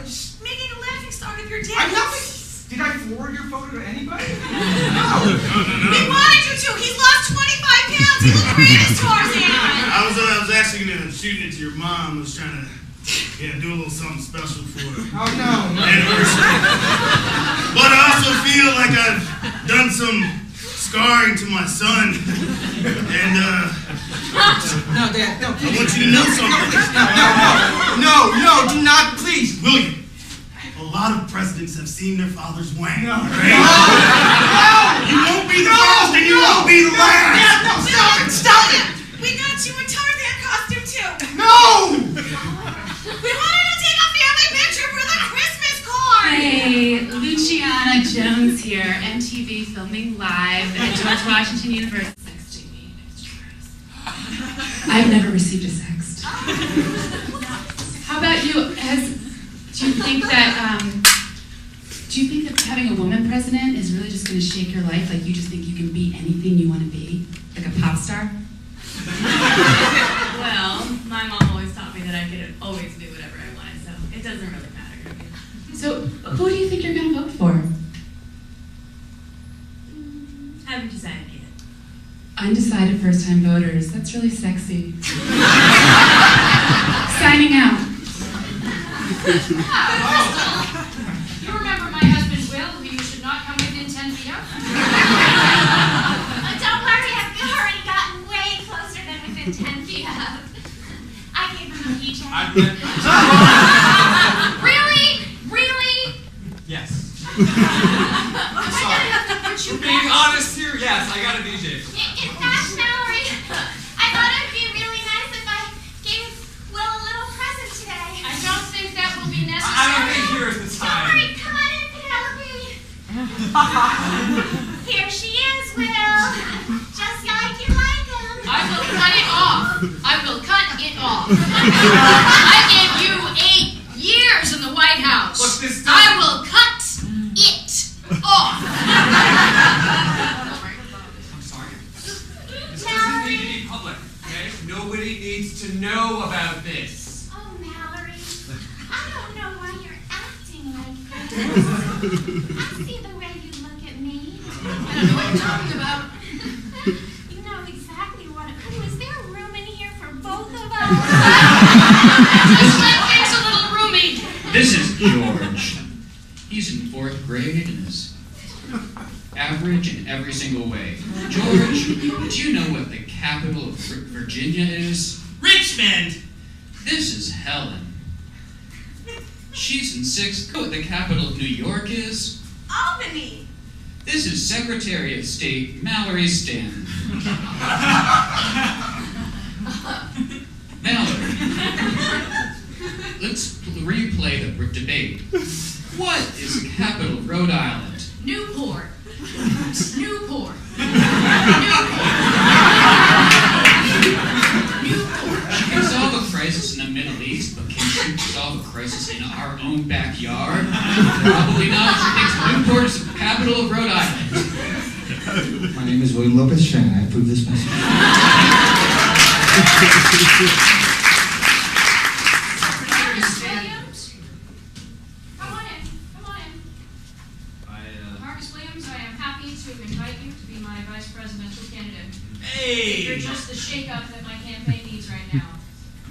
making a laughing stock of your dad? I'm nothing. Did I forward your photo to anybody? No. He wanted you to. He's lost 25 pounds. He looked great as Tarzan. I was actually gonna shoot it to your mom. I was trying to do a little something special for her. Oh no. Anniversary. But I also feel like I've done some scarring to my son. And No, Dad, no. I want you to know something. No, do not, please. William. A lot of presidents have seen their fathers wang. No. Right? You won't be the first and you won't be the last. No, stop it. We got you a Tarzan costume too. No. We wanted to take a family picture for the Christmas card. Hey, Luciana Jones here, MTV filming live at George Washington University. Sexting me. I've never received a sext. How about you? Do you think that having a woman president is really just going to shake your life? Like you just think you can be anything you want to be? Like a pop star? Well, my mom always taught me that I could always do whatever I wanted, so it doesn't really matter to me. So who do you think you're going to vote for? Haven't decided yet. Undecided first-time voters. That's really sexy. Signing out. You remember my husband Will, who you should not come within 10 feet of? Don't worry, I've already gotten way closer than within 10 feet of. I gave him a PJ. Really? Really? Yes. Am I gonna have to put you Being back? honest here, yes, I got a DJ. In fact, Mallory, I thought it'd be really nice if I gave Will a little present today. I don't think that will be necessary. I don't think here's the Don't time. worry, come on in, Penelope. Here she is, Will. Just like you like them. I will cut it off. I will cut it off. I gave you 8 years in the White House. Look, this I will cut it off. I'm sorry. This doesn't need to be public, okay? Nobody needs to know about this. Oh, Mallory, I don't know why you're acting like this. I see the way you look at me. I don't know what you're talking about. You know exactly what. Is there room in here for both of us? Just let things a little roomy. This is George. He's in 4th grade and is average in every single way. George, do you know what the capital of Virginia is? Richmond! This is Helen. She's in 6th. Know what the capital of New York is? Albany. This is Secretary of State Mallory Stanton. Mallory, let's replay the debate. What is the capital of Rhode Island? Newport. Newport. Newport. Lopez Chang. I approve this message. Marcus Williams? Come on in. Come on in. Marcus Williams, I am happy to invite you to be my vice presidential candidate. Hey! You're just the shake-up that my campaign needs right now.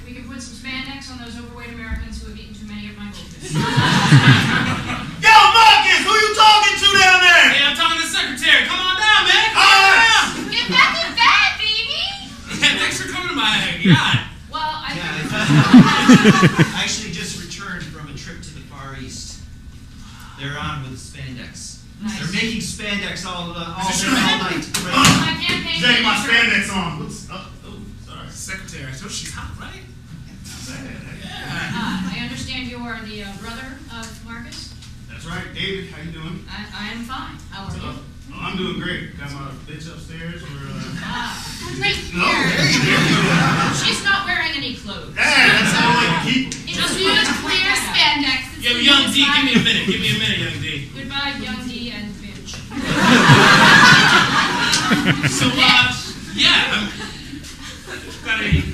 We can put some spandex on those overweight Americans who have eaten too many of my goldfish. Yo, Marcus! Who you talking to down there? Hey, I'm talking to the secretary. Come on down, man. Come on down. Get back in bed, baby! Yeah, thanks for coming to my yacht. Well, I I actually just returned from a trip to the Far East. They're on with spandex. Nice. They're making spandex all day, all night. My campaign Take my manager- spandex on. Whoops. Oh, sorry. Secretary, I told you she's hot, right? Not bad. Yeah. I understand you are the brother of Marcus. That's right, David. How you doing? I am fine. How are you? Oh, I'm doing great. Got my bitch upstairs. Great. No, hey, She's not wearing any clothes. that's how I like to keep them. Just use clear spandex. Yo, young D, give me a minute. Give me a minute, young D. Goodbye, young D and bitch. So, yeah,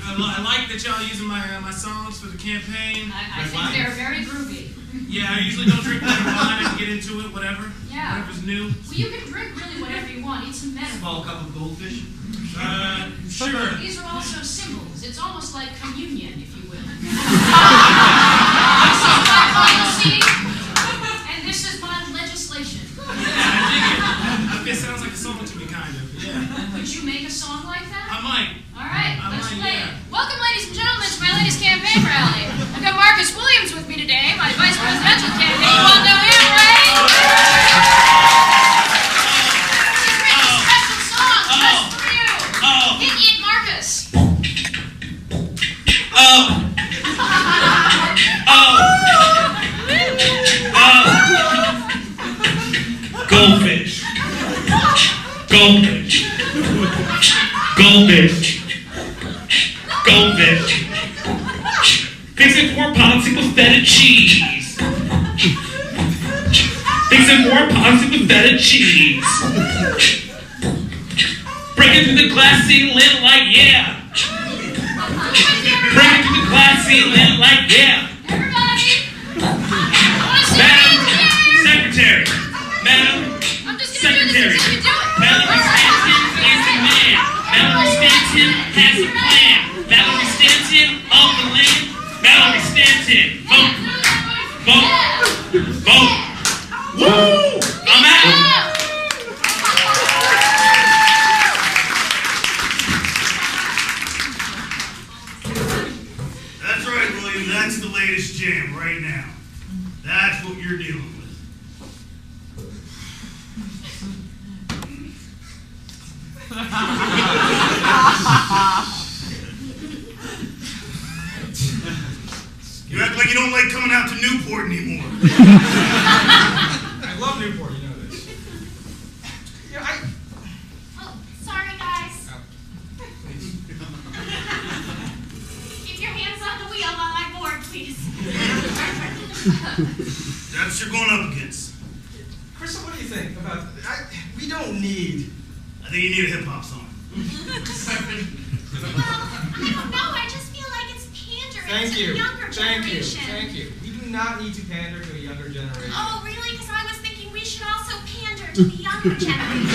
I like that y'all using my songs for the campaign. I think they're very groovy. Yeah, I usually don't drink better wine. I can get into it, whatever. Yeah. Whatever's new. Well, you can drink really whatever you want. Eat some medical. Small cup of goldfish. Sure. These are also symbols. It's almost like communion, if you will. This is my policy, and this is my legislation. Yeah, I dig it. It sounds like a song to me, kind of. Yeah. Could you make a song like that? I might. All right, I let's might, play yeah. it. Welcome, ladies and gentlemen, to my latest campaign rally. I've got Marcus Williams with me today, my vice presidential candidate. You all know him, right? He's written a special song just for you. Hit it, Marcus. Goldfish. Goldfish. Goldfish. Goldfish. Fixing 4 popsicle feta cheese. Fixing 4 popsicle feta cheese. Breaking through the glass ceiling like yeah. Breaking through the glass ceiling like yeah. Secretary. Madam Secretary. Valerie Stanton is the man. Valerie Stanton has a plan. Valerie Stanton of the land. Valerie Stanton. Vote. Vote. Vote. Woo! I'm out. That's right, William. That's the latest jam right now. That's what you're dealing with. You act like you don't like coming out to Newport anymore. I love Newport, you know this. Oh, sorry, guys. Keep your hands on the wheel while I board, please. That's what you're going up against. Krista, what do you think about... we don't need... I think you need a hip-hop song. Well, I don't know. I just feel like it's pandering to the younger generation. Thank you. We do not need to pander to a younger generation. Oh, really? Because I was thinking we should also pander to the younger generation.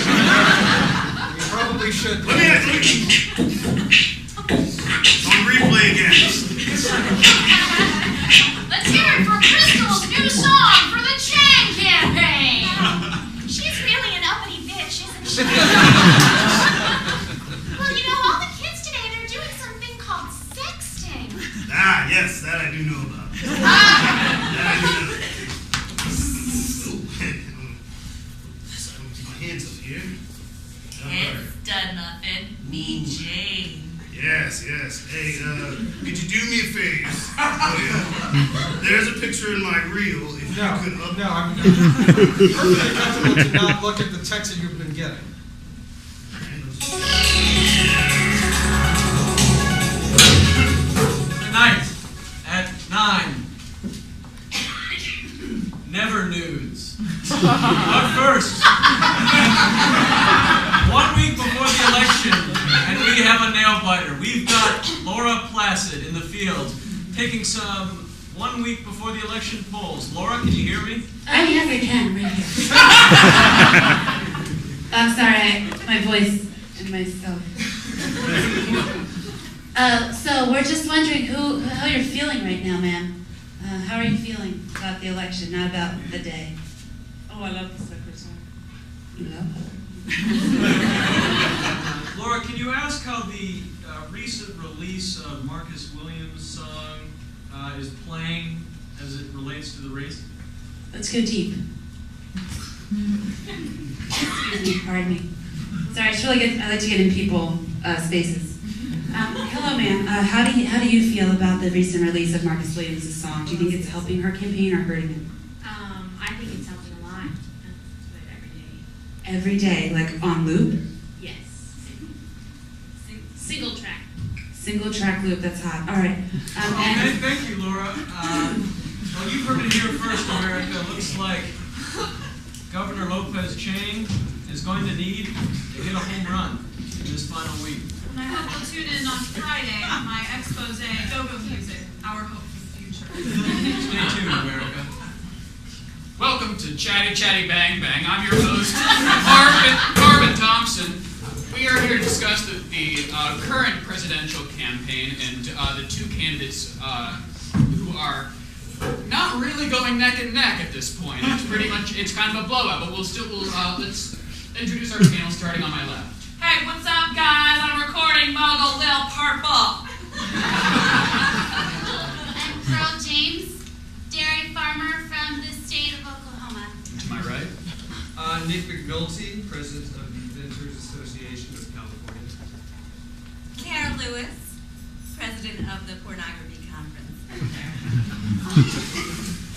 We probably should. Let me ask you. On replay again. Let's hear it for Crystal's new song for the Chang campaign. She's really an uppity bitch, isn't she? Well, you know, all the kids today, they're doing something called sexting. Ah, yes, that I do know about. That I do know. So I'm gonna keep my hands up here. It's done nothing. Me, Jane. Yes. Hey, could you do me a favor? Oh, yeah. There's a picture in my reel. If you could I'm perfectly comfortable to not look at the text that you've been getting. Tonight at 9. Never nudes. But first, 1 week before the election have a nail biter. We've got Laura Placid in the field, taking some 1 week before the election polls. Laura, can you hear me? Yes, I can, right here. I'm sorry, my voice and myself. So we're just wondering how you're feeling right now, ma'am. How are you feeling about the election, not about the day? Oh, I love the sucker song. You love her. Laura, can you ask how the recent release of Marcus Williams' song is playing as it relates to the race? Let's go deep. Excuse me, pardon me. Sorry, it's really good. I like to get in people spaces. Hello, ma'am. How do you feel about the recent release of Marcus Williams' song? Do you think it's helping her campaign or hurting him? I think it's helping a lot. But every day. Every day, like on loop? Yes. Single track. Single track loop, that's hot. All right. Okay, thank you, Laura. Well, you've heard it here first, America. Looks like Governor Lopez Chang is going to need to hit a home run in this final week. And I hope you'll tune in on Friday on my expose, Go-Go Music, Our Hope for the Future. Stay tuned, America. Welcome to Chatty Chatty Bang Bang. I'm your host, Marvin Thompson. We are here to discuss the current presidential campaign and the two candidates who are not really going neck and neck at this point. It's kind of a blowout, but let's introduce our panel starting on my left. Hey, what's up, guys? I'm recording Mogul Lil Purple. I'm Pearl James, dairy farmer from the state of Oklahoma. To my right. Nick McNulty, president of the Ventures Association of California. Kara Lewis, president of the Pornography Conference.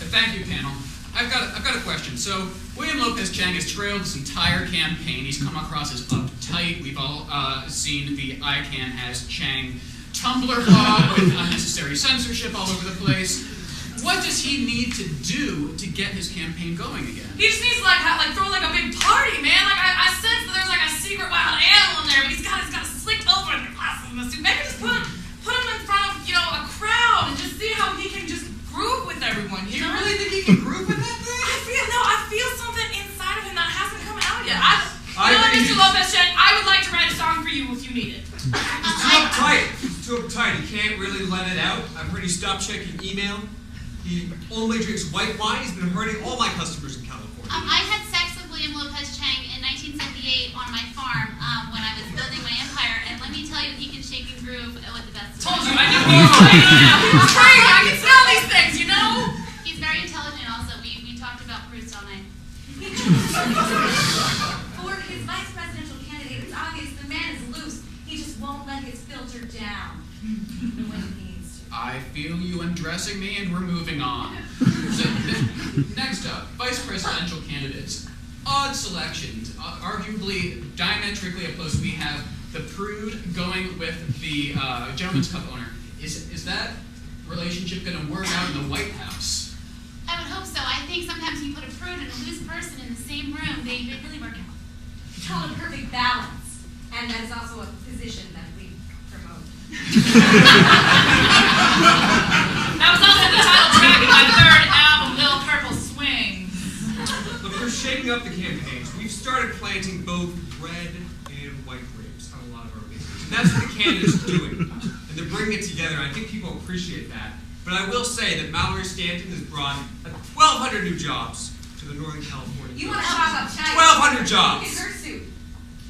Thank you, panel. I've got a question. So William Lopez Chang has trailed this entire campaign. He's come across as uptight. We've all seen the ICANN has Chang Tumblr hog with unnecessary censorship all over the place. What does he need to do to get his campaign going again? He just needs to throw a big party, man. I sense that there's a secret wild animal in there, but he's got slicked over in the glasses and the suit. Maybe just put him in front of a crowd and just see how he can just groove with everyone. You really think he can groove with that thing? I feel something inside of him that hasn't come out yet. Mr. Lopez Chang, I would like to write a song for you if you need it. He's too uptight. He can't really let it out. I've heard he stopped checking email. He only drinks white wine. He's been hurting all my customers in California. I had sex with William Lopez Chang in 1978 on my farm when I was building my empire, and let me tell you, he can shake and groove with the best. Told you, I knew he was crazy. I can smell these things, you know? He's very intelligent also. We talked about Proust all night. For his vice presidential candidate, it's obvious the man is loose. He just won't let his filter down when he needs to. I feel you undressing me, and we're moving on. So, next up, vice presidential candidates. Odd selection. Arguably diametrically opposed. We have the prude going with the gentleman's cup owner. Is that relationship going to work out in the White House? I would hope so. I think sometimes when you put a prude and a loose person in the same room, they really work out. It's called a perfect balance, and that is also a position that we promote. That was also the title track of my third album, Lil Purple Swing. Look, we're shaking up the campaigns. We've started planting both red and white grapes on a lot of our meetings. And that's what the candidates are doing. And they're bringing it together. I think people appreciate that. But I will say that Mallory Stanton has brought 1,200 new jobs to the Northern California. You want to talk about China? 1,200 jobs. Look at her suit.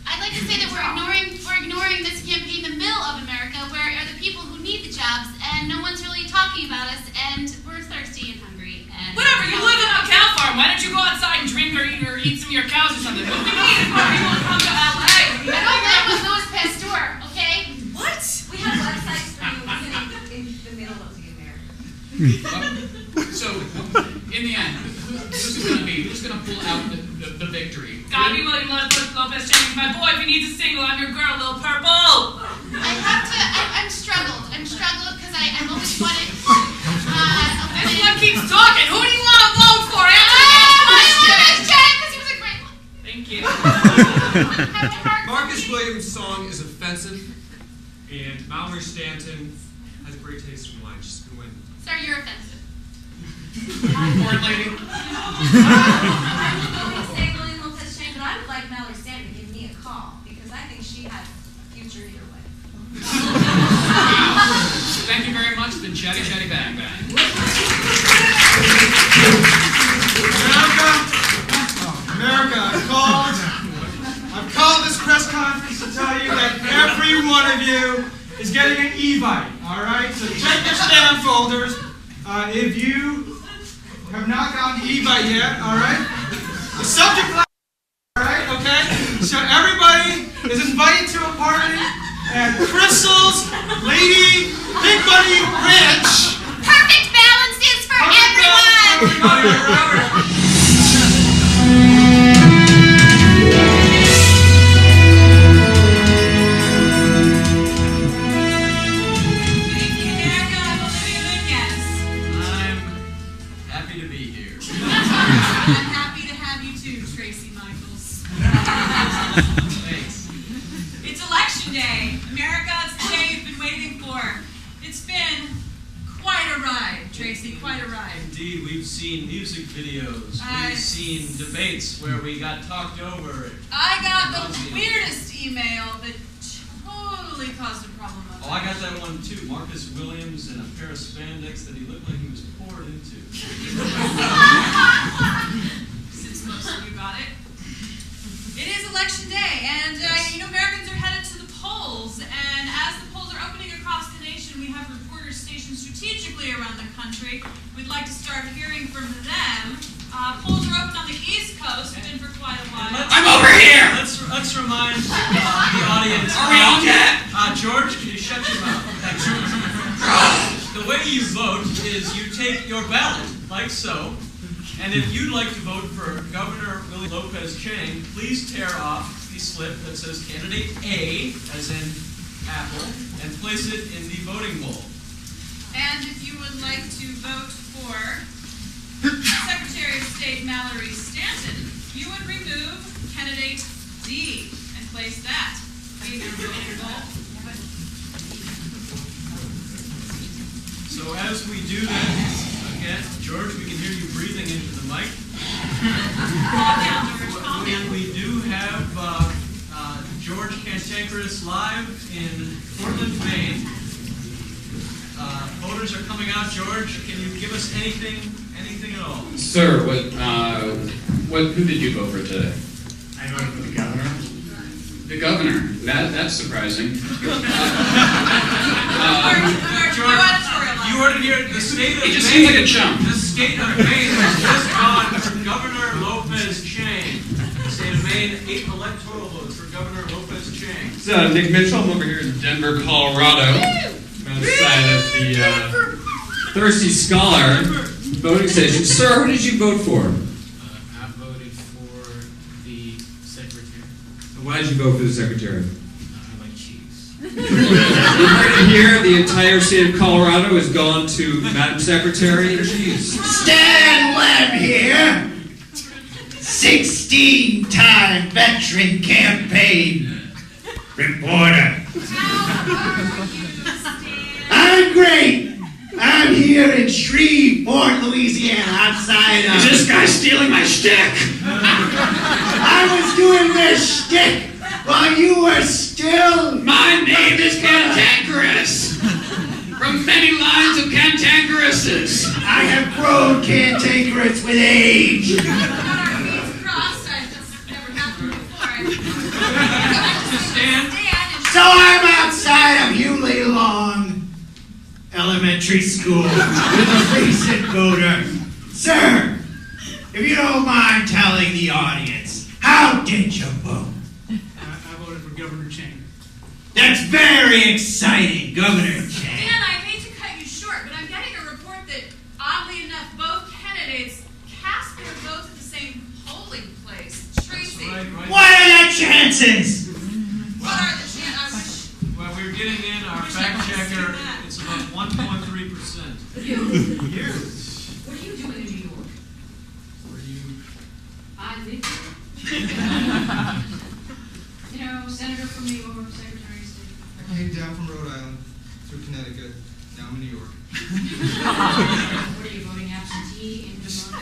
I'd like to say that we're ignoring this campaign, the middle of America, where are the people who need the jobs, and no one's really talking about us, and we're thirsty and hungry. And Whatever, you live on a cow farm. Why don't you go outside and drink or eat some of your cows or something? What do you mean for people to come to LA? I don't live with Louis Pasteur, okay? What? We have websites for you in the middle of the America. So, in the end, who's going to pull out the victory? Gotta be William Lopez Chang, my boy. If he needs a single, I'm your girl, Lil Purple. I'm struggled because I've always wanted. This one keeps talking. Who do you want to vote for? Lopez Chang, because he was a great one. Thank you. Marcus Williams' song is offensive, And Mallory Stanton has great taste in wine. She's going to win. Sir, you're offensive. Board lady. I will go and say William Lopez Chang, but I would like Mallory Stanton to give me a call because I think she has a future either way. Thank you very much. The chatty chatty bang bang. America, I've called this press conference to tell you that every one of you is getting an e-bike, all right? So check your spam folders. If you have not gotten the e-bike yet, all right? The subject line, all right, okay? So everybody is invited to a party at Crystal's Lady Big Bunny Ranch. Perfect balance is for everyone! I'm happy to have you too, Tracy Michaels. Thanks. It's election day. America, it's the day you've been waiting for. It's been quite a ride, Tracy, quite a ride. Indeed, we've seen music videos. We've seen debates where we got talked over. I got the weirdest email that totally caused a problem. Oh, I got that one too. Marcus Williams in a pair of spandex that he looked like he was poured into. Since most of you got it. It is election day, and Americans are headed to the polls. And as the polls are opening across the nation, we have reporters stationed strategically around the country. We'd like to start hearing from them. Polls are open on the East Coast, been for quite a while. I'm over here! Let's remind the audience. Are we on yet? George, can you shut your mouth? The way you vote is you take your ballot, like so, and if you'd like to vote for Governor William Lopez Chang, please tear off the slip that says Candidate A, as in apple, and place it in the voting bowl. And if you would like to vote for Secretary of State Mallory Stanton, you would remove Candidate D and place that in your voting bowl. So as we do that, again, George, we can hear you breathing into the mic. Calm down, George, calm down. We do have George Cantankerous live in Portland, Maine. Voters are coming out. George, can you give us anything at all? Sir, who did you vote for today? I voted for the governor. The governor. That's surprising. George, you heard it here. The state of He just Maine. seems like a chump. The state of Maine has just gone for Governor Lopez Chang. The state of Maine, 8 electoral votes for Governor Lopez Chang. So, Nick Mitchell, I'm over here in Denver, Colorado. I'm outside of the Thirsty Scholar voting station. Sir, who did you vote for? I voted for the secretary. Why did you vote for the secretary? I like cheese. You heard it here, the entire state of Colorado has gone to Madam Secretary. Stan Webb here, 16-time veteran campaign reporter. I'm great. I'm here in Shreveport, Louisiana, outside of... Is this guy stealing my shtick? I was doing this shtick while you were still... My name is Cantankerous, from many lines of cantankerouses. I have grown cantankerous with age. So I'm outside of Hewley Long Elementary School with a recent voter. Sir, if you don't mind telling the audience, how did you vote? I voted for Governor Chang. That's very exciting, Governor Chang. Dan, I hate to cut you short, but I'm getting a report that, oddly enough, both candidates cast their votes at the same polling place. Tracy. What are the chances? What are the chances? I wish. Well, we're getting in our fact checker. It's about 1.3%. You. What are you doing in New York? Were you? I live here. Senator from New York, Secretary of State. came down from Rhode Island through Connecticut. Now I'm in New York. What are you voting absentee in New York?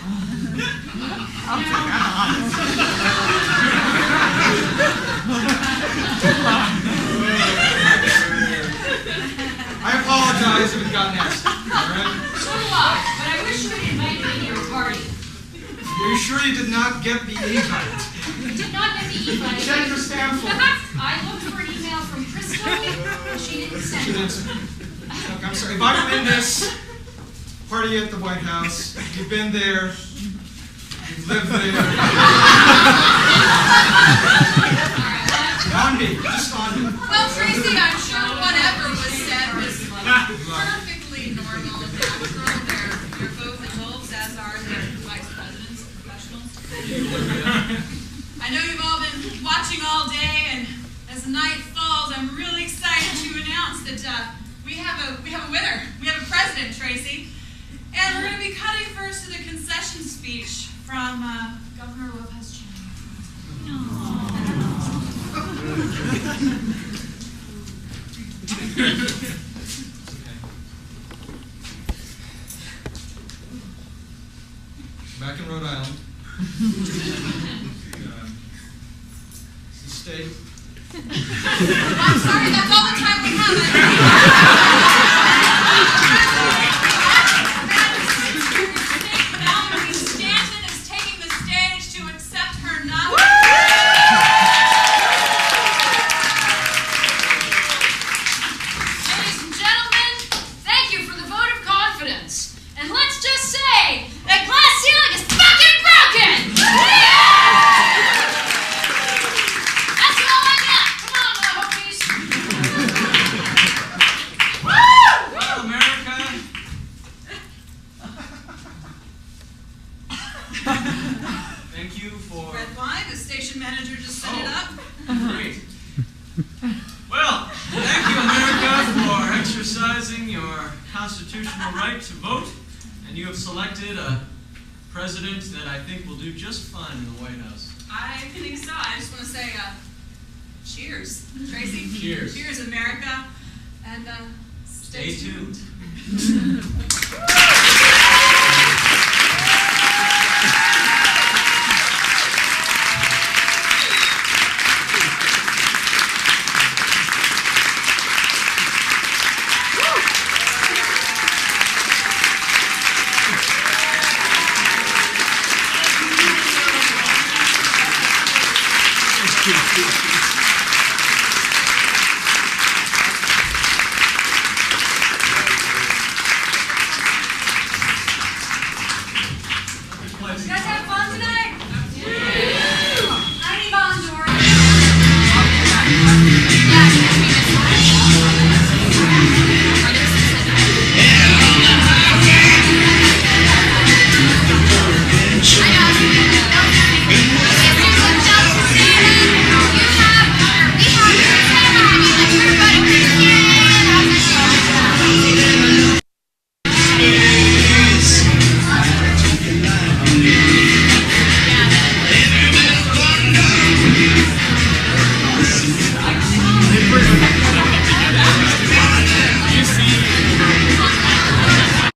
I apologize if it got nasty. All right? So do I, but I wish you would invite me to your party. Are you sure you did not get the invite? You did not get the invite. Check your spam folder. I looked for an email from Crystal, but she didn't send She it. didn't send it. Look, I'm sorry. If I'm in this party at the White House, you've been there, you've lived there. On me, just on me. Well, Tracy, I'm sure whatever was said was perfectly normal and natural. They're both adults, as are their vice presidents, professionals. I know you've all been watching all day, and as the night falls, I'm really excited to announce that we have a winner. We have a president, Tracy. And we're going to be cutting first to the concession speech from Governor Lopez Chan. Back in Rhode Island. It's the state. I'm sorry, that's all the time we have. Valerie Stanton is taking the stage to accept her nomination. Ladies and gentlemen, thank you for the vote of confidence. And let's just say that glass ceiling is fucking broken! That's all I got. Come on, my homies. Well, America. Thank you for. Red wine, the station manager just set it up. Great. Well, thank you, America, for exercising your constitutional right to vote, and you have selected a president that I think will do just fine in the White House. I think so. I just want to say cheers, Tracy. Cheers. Cheers, America. And Stay tuned.